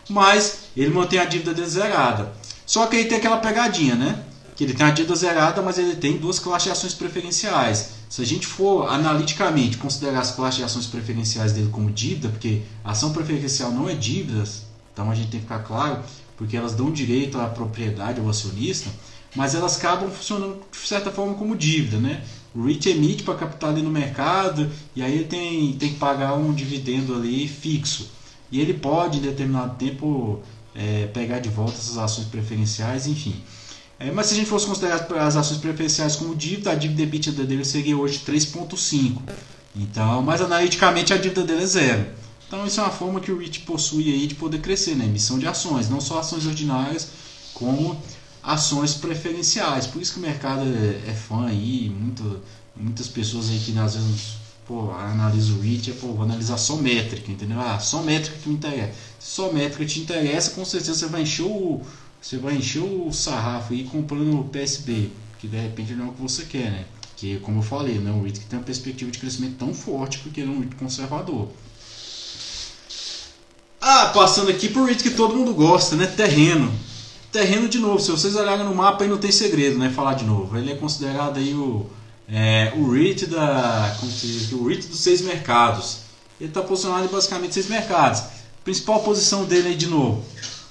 mas ele mantém a dívida dele zerada. Só que aí tem aquela pegadinha, né? Que ele tem a dívida zerada, mas ele tem duas classes de ações preferenciais. Se a gente for analiticamente considerar as classes de ações preferenciais dele como dívida, porque a ação preferencial não é dívida, então a gente tem que ficar claro, porque elas dão direito à propriedade ao acionista, mas elas acabam funcionando de certa forma como dívida, né? O REIT emite para captar ali no mercado e aí ele tem que pagar um dividendo ali fixo. E ele pode, em determinado tempo, pegar de volta essas ações preferenciais, enfim. Mas se a gente fosse considerar as ações preferenciais como dívida, a dívida EBITDA dele seria hoje 3,5. Então, mas analiticamente a dívida dele é zero. Então isso é uma forma que o REIT possui aí de poder crescer, né? Emissão de ações, não só ações ordinárias, como ações preferenciais. Por isso que o mercado é fã aí, muitas pessoas aí que às vezes analisam o REIT, vou analisar só métrica, entendeu? Só métrica que me interessa. Se só métrica te interessa, com certeza você vai encher o sarrafo aí comprando o PSB, que de repente não é o que você quer, né? Que, como eu falei, não é um REIT que tem uma perspectiva de crescimento tão forte, porque ele é um REIT conservador. Passando aqui por REIT que todo mundo gosta, né? Terreno de novo, se vocês olharem no mapa aí não tem segredo, né? Falar de novo, ele é considerado aí o REIT o REIT dos 6 mercados. Ele está posicionado em basicamente 6 mercados. Principal posição dele aí de novo,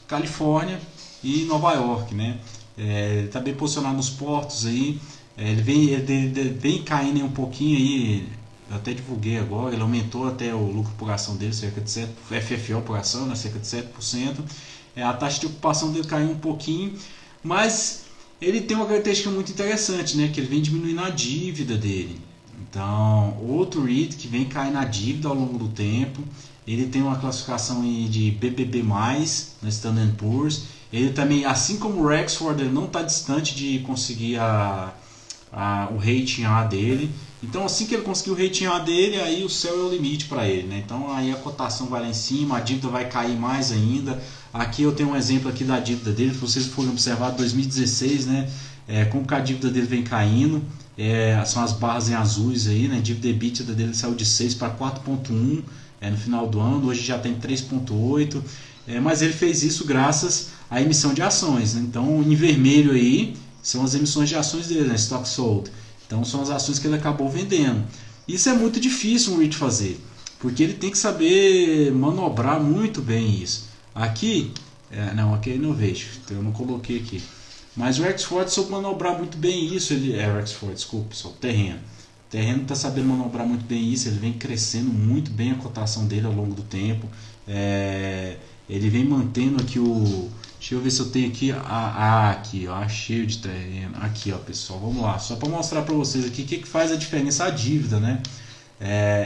Califórnia e Nova York, né? Ele está bem posicionado nos portos aí. Ele vem caindo um pouquinho aí. Eu até divulguei agora, ele aumentou até o lucro por ação dele, cerca de 7%, FFO por ação, né, cerca de 7%. A taxa de ocupação dele caiu um pouquinho, mas ele tem uma característica muito interessante, né, que ele vem diminuindo a dívida dele. Então, outro REIT que vem cair na dívida ao longo do tempo, ele tem uma classificação aí de BBB+, na Standard & Poor's. Ele também, assim como o Rexford, ele não está distante de conseguir o rating A dele. Então assim que ele conseguir o rating A dele, aí o céu é o limite para ele, né? Então aí a cotação vai lá em cima, a dívida vai cair mais ainda. Aqui eu tenho um exemplo aqui da dívida dele, se vocês forem observar 2016, né? Como que a dívida dele vem caindo, são as barras em azuis aí, né? A dívida EBITDA dele saiu de 6 para 4,1 no final do ano, hoje já tem 3,8, mas ele fez isso graças à emissão de ações, né? Então em vermelho aí são as emissões de ações dele, né? Stock sold. Então são as ações que ele acabou vendendo. Isso é muito difícil um REIT fazer, porque ele tem que saber manobrar muito bem isso. Aqui, não, aqui é Innovation, então eu não coloquei aqui. Mas o Rexford soube manobrar muito bem isso. Ele é Rexford, desculpa, só o terreno. O terreno está sabendo manobrar muito bem isso. Ele vem crescendo muito bem a cotação dele ao longo do tempo. Ele vem mantendo aqui o. Deixa eu ver se eu tenho aqui. Aqui, ó, cheio de terreno. Aqui, ó, pessoal, vamos lá. Só para mostrar para vocês aqui o que faz a diferença, a dívida, né?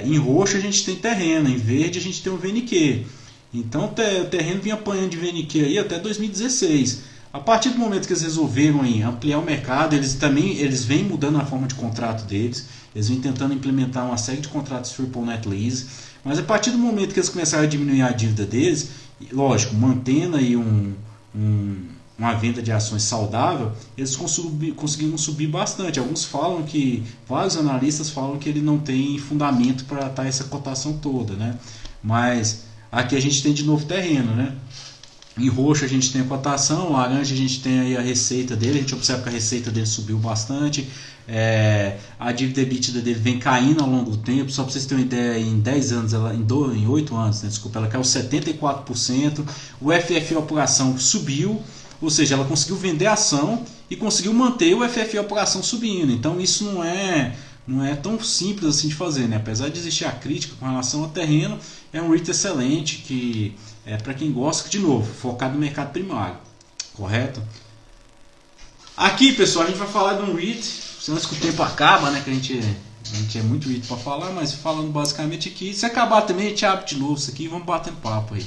Em roxo a gente tem terreno, em verde a gente tem o VNQ. Então o terreno vinha apanhando de VNQ aí até 2016. A partir do momento que eles resolveram ampliar o mercado, eles vêm mudando a forma de contrato deles, eles vêm tentando implementar uma série de contratos Triple Net Lease, mas a partir do momento que eles começaram a diminuir a dívida deles, lógico, mantendo aí uma venda de ações saudável, eles conseguiram subir bastante. Vários analistas falam que ele não tem fundamento para estar essa cotação toda, né? Mas aqui a gente tem de novo terreno, né? Em roxo a gente tem a cotação, laranja a gente tem aí a receita dele, a gente observa que a receita dele subiu bastante, a dívida EBITDA dele vem caindo ao longo do tempo, só para vocês terem uma ideia, em 10 anos, em 8 anos, né, desculpa, ela caiu 74%, o FFO por ação subiu, ou seja, ela conseguiu vender a ação e conseguiu manter o FFO por ação subindo, então isso não é tão simples assim de fazer, né? Apesar de existir a crítica com relação ao terreno, é um REIT excelente que é para quem gosta, de novo, focado no mercado primário, correto? Aqui, pessoal, a gente vai falar de um REIT, antes que o tempo acaba, né? Que a gente é muito REIT para falar, mas falando basicamente aqui, se acabar também a gente abre de novo isso aqui e vamos batendo papo aí.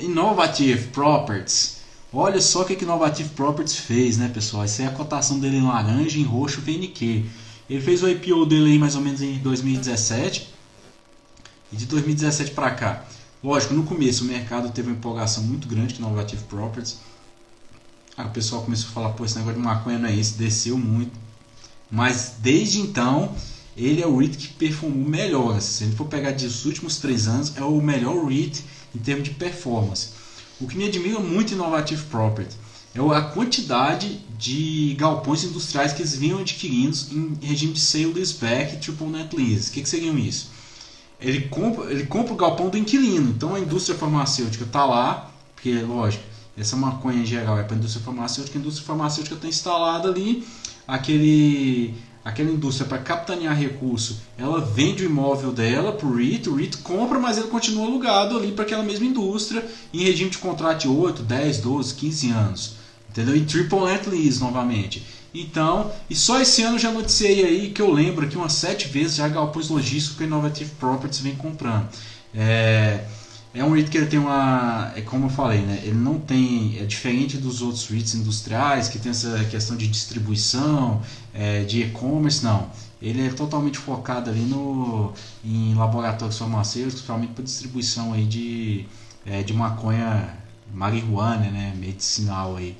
Innovative Properties. Olha só o que Innovative Properties fez, né, pessoal? Essa é a cotação dele em laranja, em roxo, VNQ. Ele fez o IPO dele aí mais ou menos em 2017. E de 2017 para cá, lógico, no começo o mercado teve uma empolgação muito grande com Innovative Properties. Aí o pessoal começou a falar, pô, esse negócio de maconha não é esse, desceu muito. Mas desde então, ele é o REIT que performou melhor. Se a gente for pegar dos últimos 3 anos, é o melhor REIT em termos de performance. O que me admira muito em Innovative Property é a quantidade de galpões industriais que eles vinham adquirindo em regime de sale leaseback e triple net lease. O que seriam isso? Ele compra o galpão do inquilino. Então a indústria farmacêutica está lá, porque, lógico, essa maconha em geral é para a indústria farmacêutica está instalada ali, aquela indústria para capitanear recurso, ela vende o imóvel dela para o REIT compra, mas ele continua alugado ali para aquela mesma indústria em regime de contrato de 8, 10, 12, 15 anos. Entendeu? E triple net lease novamente. Então, e só esse ano já noticiei aí que eu lembro que umas 7 vezes já galpões logísticos que a Innovative Properties vem comprando. É um REIT que ele tem como eu falei, né? Ele não tem, é diferente dos outros REITs industriais que tem essa questão de distribuição, de e-commerce, não. Ele é totalmente focado ali em laboratórios farmacêuticos, principalmente para distribuição aí de maconha, marihuana, né? Medicinal aí.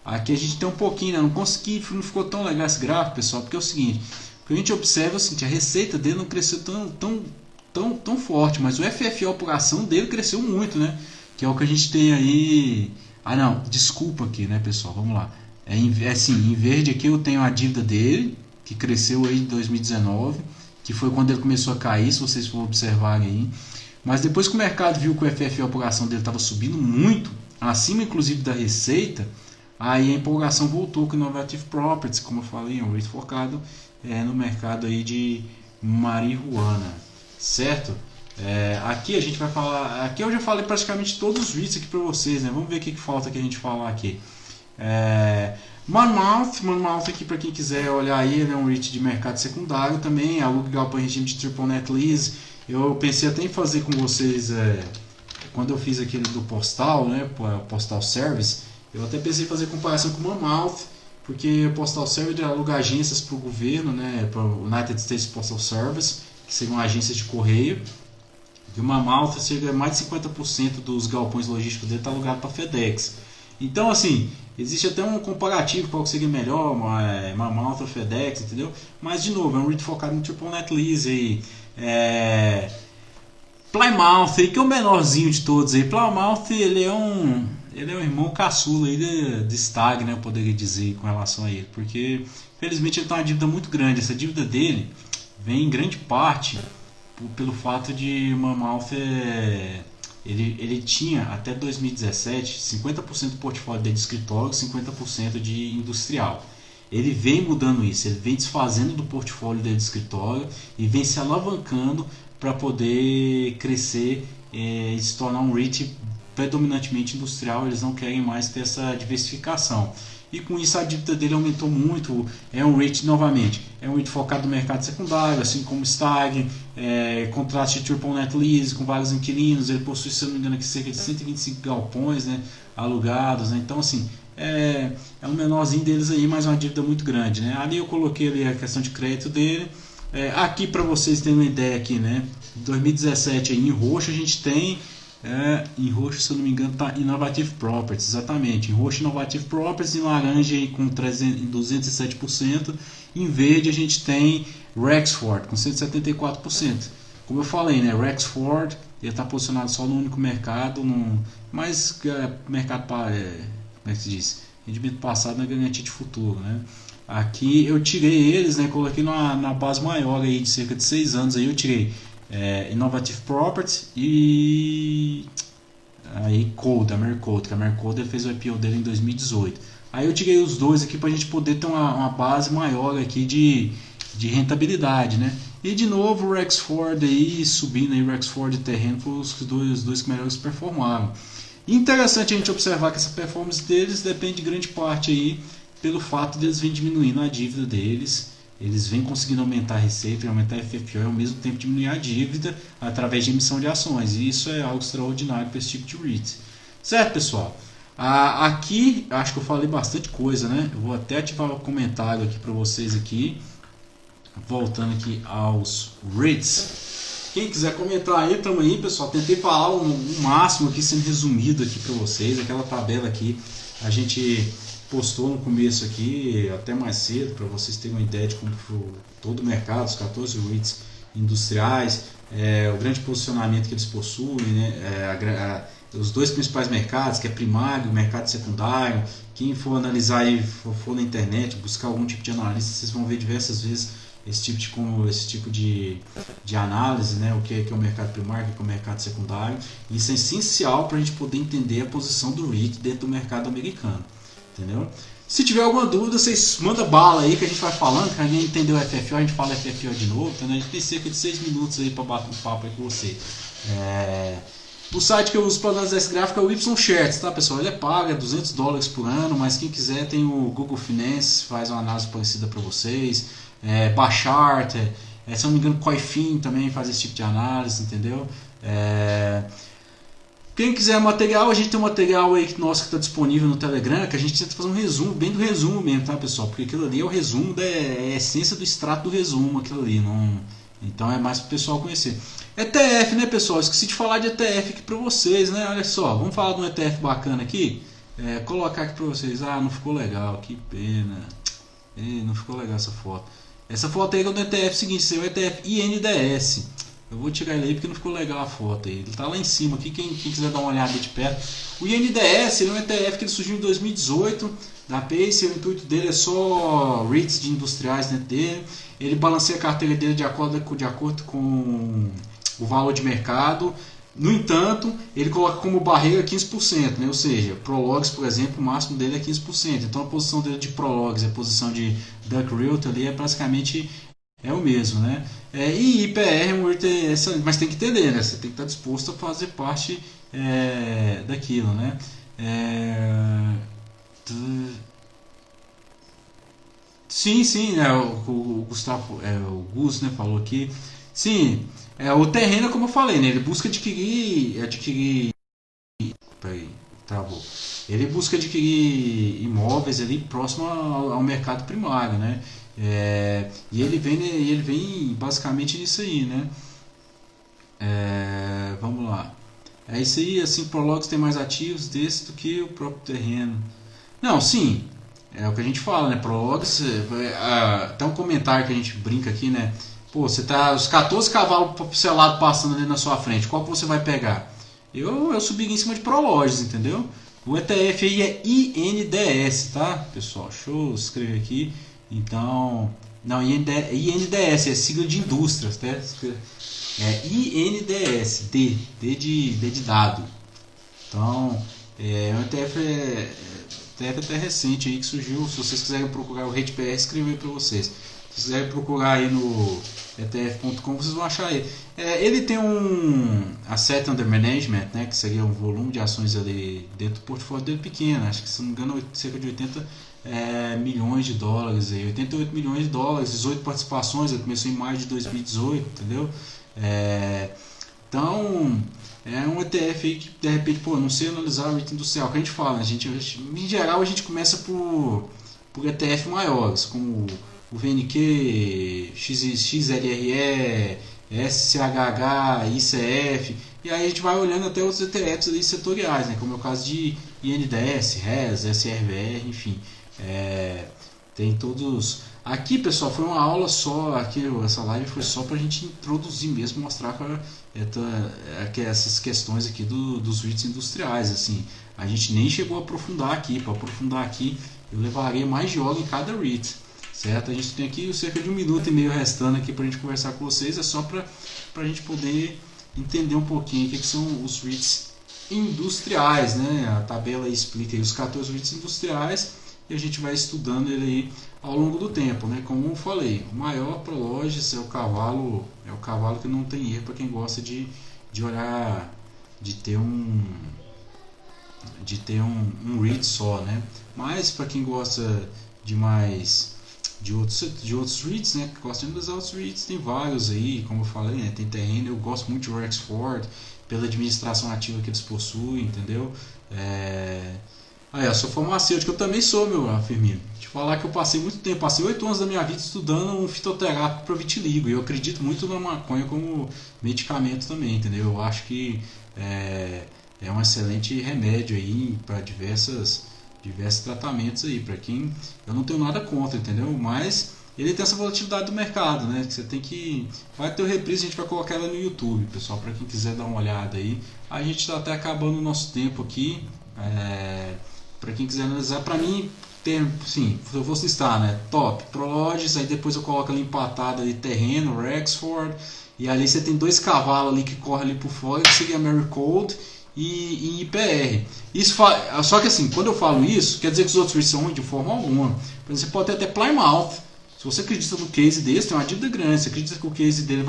Aqui a gente tem um pouquinho, né? Não ficou tão legal esse gráfico, pessoal, porque é o seguinte, o que a gente observa é o seguinte, a receita dele não cresceu tão forte, mas o FFO por ação dele cresceu muito, né? Que é o que a gente tem aí. Desculpa aqui, né, pessoal? Vamos lá. Assim, em verde aqui eu tenho a dívida dele, que cresceu aí em 2019, que foi quando ele começou a cair, se vocês for observarem aí. Mas depois que o mercado viu que o FFO por ação dele estava subindo muito, acima inclusive da receita, aí a empolgação voltou com o Innovative Properties, como eu falei, é um REIT focado no mercado aí de marihuana, certo? Aqui a gente vai falar, aqui eu já falei praticamente todos os REITs aqui para vocês, né? Vamos ver o que falta que a gente falar aqui. Monmouth aqui para quem quiser olhar aí, ele é um REIT de mercado secundário também, aluga galpão em regime de triple net lease. Eu pensei até em fazer com vocês, quando eu fiz aquele do Postal, né, Postal Service, eu até pensei em fazer comparação com o Monmouth, porque o Postal Service aluga agências para o governo, né, para o United States Postal Service, que seriam agências de correio, e o Monmouth, mais de 50% dos galpões logísticos dele está alugado para FedEx. Então, assim, existe até um comparativo qual que seria melhor, Monmouth ou FedEx, entendeu? Mas, de novo, é um REIT focado no triple net lease aí. Plymouth, que é o menorzinho de todos aí. Plymouth, ele é um irmão caçula aí de Stag, né, eu poderia dizer, com relação a ele, porque infelizmente ele tem uma dívida muito grande. Essa dívida dele vem em grande parte pelo fato de Mammoth ele tinha até 2017 50% do portfólio dele de escritório, 50% de industrial. Ele vem mudando isso, ele vem desfazendo do portfólio dele de escritório e vem se alavancando para poder crescer e se tornar um REIT predominantemente industrial. Eles não querem mais ter essa diversificação. E com isso a dívida dele aumentou muito. É um REIT, novamente, é um REIT focado no mercado secundário, assim como Stag, contratos de triple net lease com vários inquilinos. Ele possui, se não me engano, aqui cerca de 125 galpões, né, alugados, né? Então assim, é um menorzinho deles aí, mas uma dívida muito grande, né? Ali eu coloquei ali a questão de crédito dele. Aqui para vocês terem uma ideia aqui, né, 2017 aí, em roxo a gente tem em roxo, se eu não me engano, tá Innovative Properties, exatamente. Em roxo, Innovative Properties, em laranja aí, com 207%. Em verde a gente tem Rexford com 174%. Como eu falei, né, Rexford ele está posicionado só no único mercado, mas mercado para, como é que se diz? Rendimento passado não é garantia de futuro, né? Aqui eu tirei eles, né, coloquei na base maior aí de cerca de 6 anos aí eu tirei Innovative Properties e aí Cold, Americold, que a Americold ele fez o IPO dele em 2018. Aí eu tirei os dois aqui para a gente poder ter uma base maior aqui de rentabilidade, né? E de novo o Rexford aí subindo aí, Rexford e Terreno foram os dois que melhores performaram. Interessante a gente observar que essa performance deles depende de grande parte aí pelo fato de eles virem diminuindo a dívida deles. Eles vêm conseguindo aumentar a receita e aumentar a FFO e ao mesmo tempo diminuir a dívida através de emissão de ações. E isso é algo extraordinário para esse tipo de REIT. Certo, pessoal? Aqui, acho que eu falei bastante coisa, né? Eu vou até ativar o comentário aqui para vocês aqui. Voltando aqui aos REITs. Quem quiser comentar aí, tamo aí, pessoal. Tentei falar o máximo aqui, sendo resumido aqui para vocês. Aquela tabela aqui, a gente postou no começo aqui, até mais cedo, para vocês terem uma ideia de como foi todo o mercado, os 14 REITs industriais, o grande posicionamento que eles possuem, né, os dois principais mercados, que é primário e mercado secundário. Quem for analisar e for na internet, buscar algum tipo de analista, vocês vão ver diversas vezes esse tipo de análise, né, o que é o mercado primário, o que é o mercado secundário. Isso é essencial para a gente poder entender a posição do REIT dentro do mercado americano. Entendeu? Se tiver alguma dúvida, vocês mandam bala aí que a gente vai falando. Que a gente entendeu o FFO, a gente fala FFO de novo. Entendeu? A gente tem cerca de 6 minutos aí para bater um papo aí com você. O site que eu uso para analisar esse gráfico é o YSharts, tá, pessoal? Ele é pago, é $200 por ano, mas quem quiser tem o Google Finance, faz uma análise parecida para vocês. Bachart, se eu não me engano, Coifin também faz esse tipo de análise, entendeu? Quem quiser material, a gente tem um material aí nosso que está disponível no Telegram, que a gente tenta fazer um resumo, bem do resumo mesmo, tá, pessoal? Porque aquilo ali é o resumo, é a essência do extrato do resumo, aquilo ali. Não... Então é mais para o pessoal conhecer. ETF, né, pessoal? Esqueci de falar de ETF aqui para vocês, né? Olha só, vamos falar de um ETF bacana aqui. Colocar aqui para vocês. Não ficou legal, que pena. Não ficou legal essa foto. Essa foto aí é do ETF seguinte, é o ETF INDS. Eu vou tirar ele aí porque não ficou legal a foto aí. Ele está lá em cima aqui, quem quiser dar uma olhada de perto. O INDS ele é um ETF que ele surgiu em 2018 da Pace. O intuito dele é só REITs de industriais dentro dele. Ele balanceia a carteira dele de acordo com o valor de mercado. No entanto, ele coloca como barreira 15%, né? Ou seja, Prologues, por exemplo, o máximo dele é 15%. Então a posição dele de Prologues e a posição de Duck Realty ali é basicamente o mesmo, né? E IPR é um REIT, mas tem que entender, né? Você tem que estar disposto a fazer parte daquilo, né? Sim, né? O Gustavo, o Gus, né, falou aqui. Sim, o terreno, como eu falei, né? Ele busca adquirir. Peraí, travou. Ele busca adquirir imóveis ali próximo ao mercado primário, né? E ele vem basicamente nisso aí, né? Vamos lá. É isso aí, assim, Prologues tem mais ativos desse do que o próprio terreno. Não, sim, é o que a gente fala, né? Prologues, tem um comentário que a gente brinca aqui, né? Pô, você tá os 14 cavalos selados passando ali na sua frente, qual que você vai pegar? Eu subi em cima de Prologues, entendeu? O ETF aí é INDS, tá, pessoal? Deixa eu escrever aqui. Então, Não, INDS é sigla de indústrias, tá? É INDS, D de dado. Então, é um ETF até recente aí que surgiu. Se vocês quiserem procurar o RatePR, escrever para vocês. Se vocês quiserem procurar aí no ETF.com, vocês vão achar ele. Ele tem um Asset Under Management, né, que seria um volume de ações ali dentro do portfólio dele pequeno. Acho que, se não me engano, cerca de 80 milhões de dólares, aí, 88 milhões de dólares, 18 participações. Ele começou em maio de 2018, entendeu? Então, é um ETF aí que, de repente, não sei analisar o REIT industrial, que a gente fala, né? Em geral a gente começa por ETF maiores, como o VNQ, XLRE, SCHH, ICF, e aí a gente vai olhando até outros ETFs ali setoriais, né? Como é o caso de INDS, RES, SRVR, enfim. Tem todos. Aqui, pessoal, foi uma aula só. Aqui, essa live foi só para a gente introduzir mesmo, mostrar essas questões aqui dos REITs industriais. Assim, a gente nem chegou a aprofundar aqui. Para aprofundar aqui, eu levaria mais de hora em cada REIT, certo? A gente tem aqui cerca de 1 minuto e meio restando aqui para a gente conversar com vocês. É só para a gente poder entender um pouquinho o que são os REITs industriais, né? A tabela aí explica aí os 14 REITs industriais. E a gente vai estudando ele aí ao longo do tempo, né? Como eu falei, o maior Prologis é o cavalo que não tem erro para quem gosta de olhar, de ter um REIT só, né? Mas para quem gosta de mais de outros REITs, né? Que gosta de usar outros REITs, tem vários aí, como eu falei, né? Tem terreno, eu gosto muito de Rexford pela administração ativa que eles possuem, entendeu? Eu sou farmacêutico, eu também sou, meu Firmino. Te falar que eu passei muito tempo, passei 8 anos da minha vida estudando um fitoterápico para vitiligo. E eu acredito muito na maconha como medicamento também, entendeu? Eu acho que é um excelente remédio aí para diversos tratamentos aí. Para quem eu não tenho nada contra, entendeu? Mas ele tem essa volatilidade do mercado, né? Que você tem que. Vai ter o reprise, a gente vai colocar ela no YouTube, pessoal, para quem quiser dar uma olhada aí. A gente está até acabando o nosso tempo aqui. Para quem quiser analisar, para mim, sim, eu vou listar, né? Top, Prologis, aí depois eu coloco ali empatado ali terreno, Rexford, e ali você tem 2 cavalos ali que correm ali por fora, que seria Marigold e IPR. Só que assim, quando eu falo isso, quer dizer que os outros REITs são ruins de forma alguma. Por exemplo, você pode ter até Plymouth. Se você acredita no case desse, tem uma dívida grande, você acredita que o case dele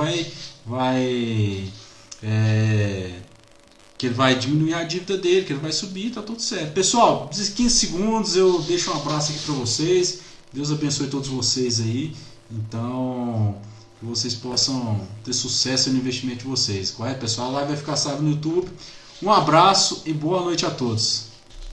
que ele vai diminuir a dívida dele, que ele vai subir, tá tudo certo. Pessoal, 15 segundos, eu deixo um abraço aqui para vocês. Deus abençoe todos vocês aí. Então, que vocês possam ter sucesso no investimento de vocês. Correto, pessoal? A live vai ficar salva no YouTube. Um abraço e boa noite a todos.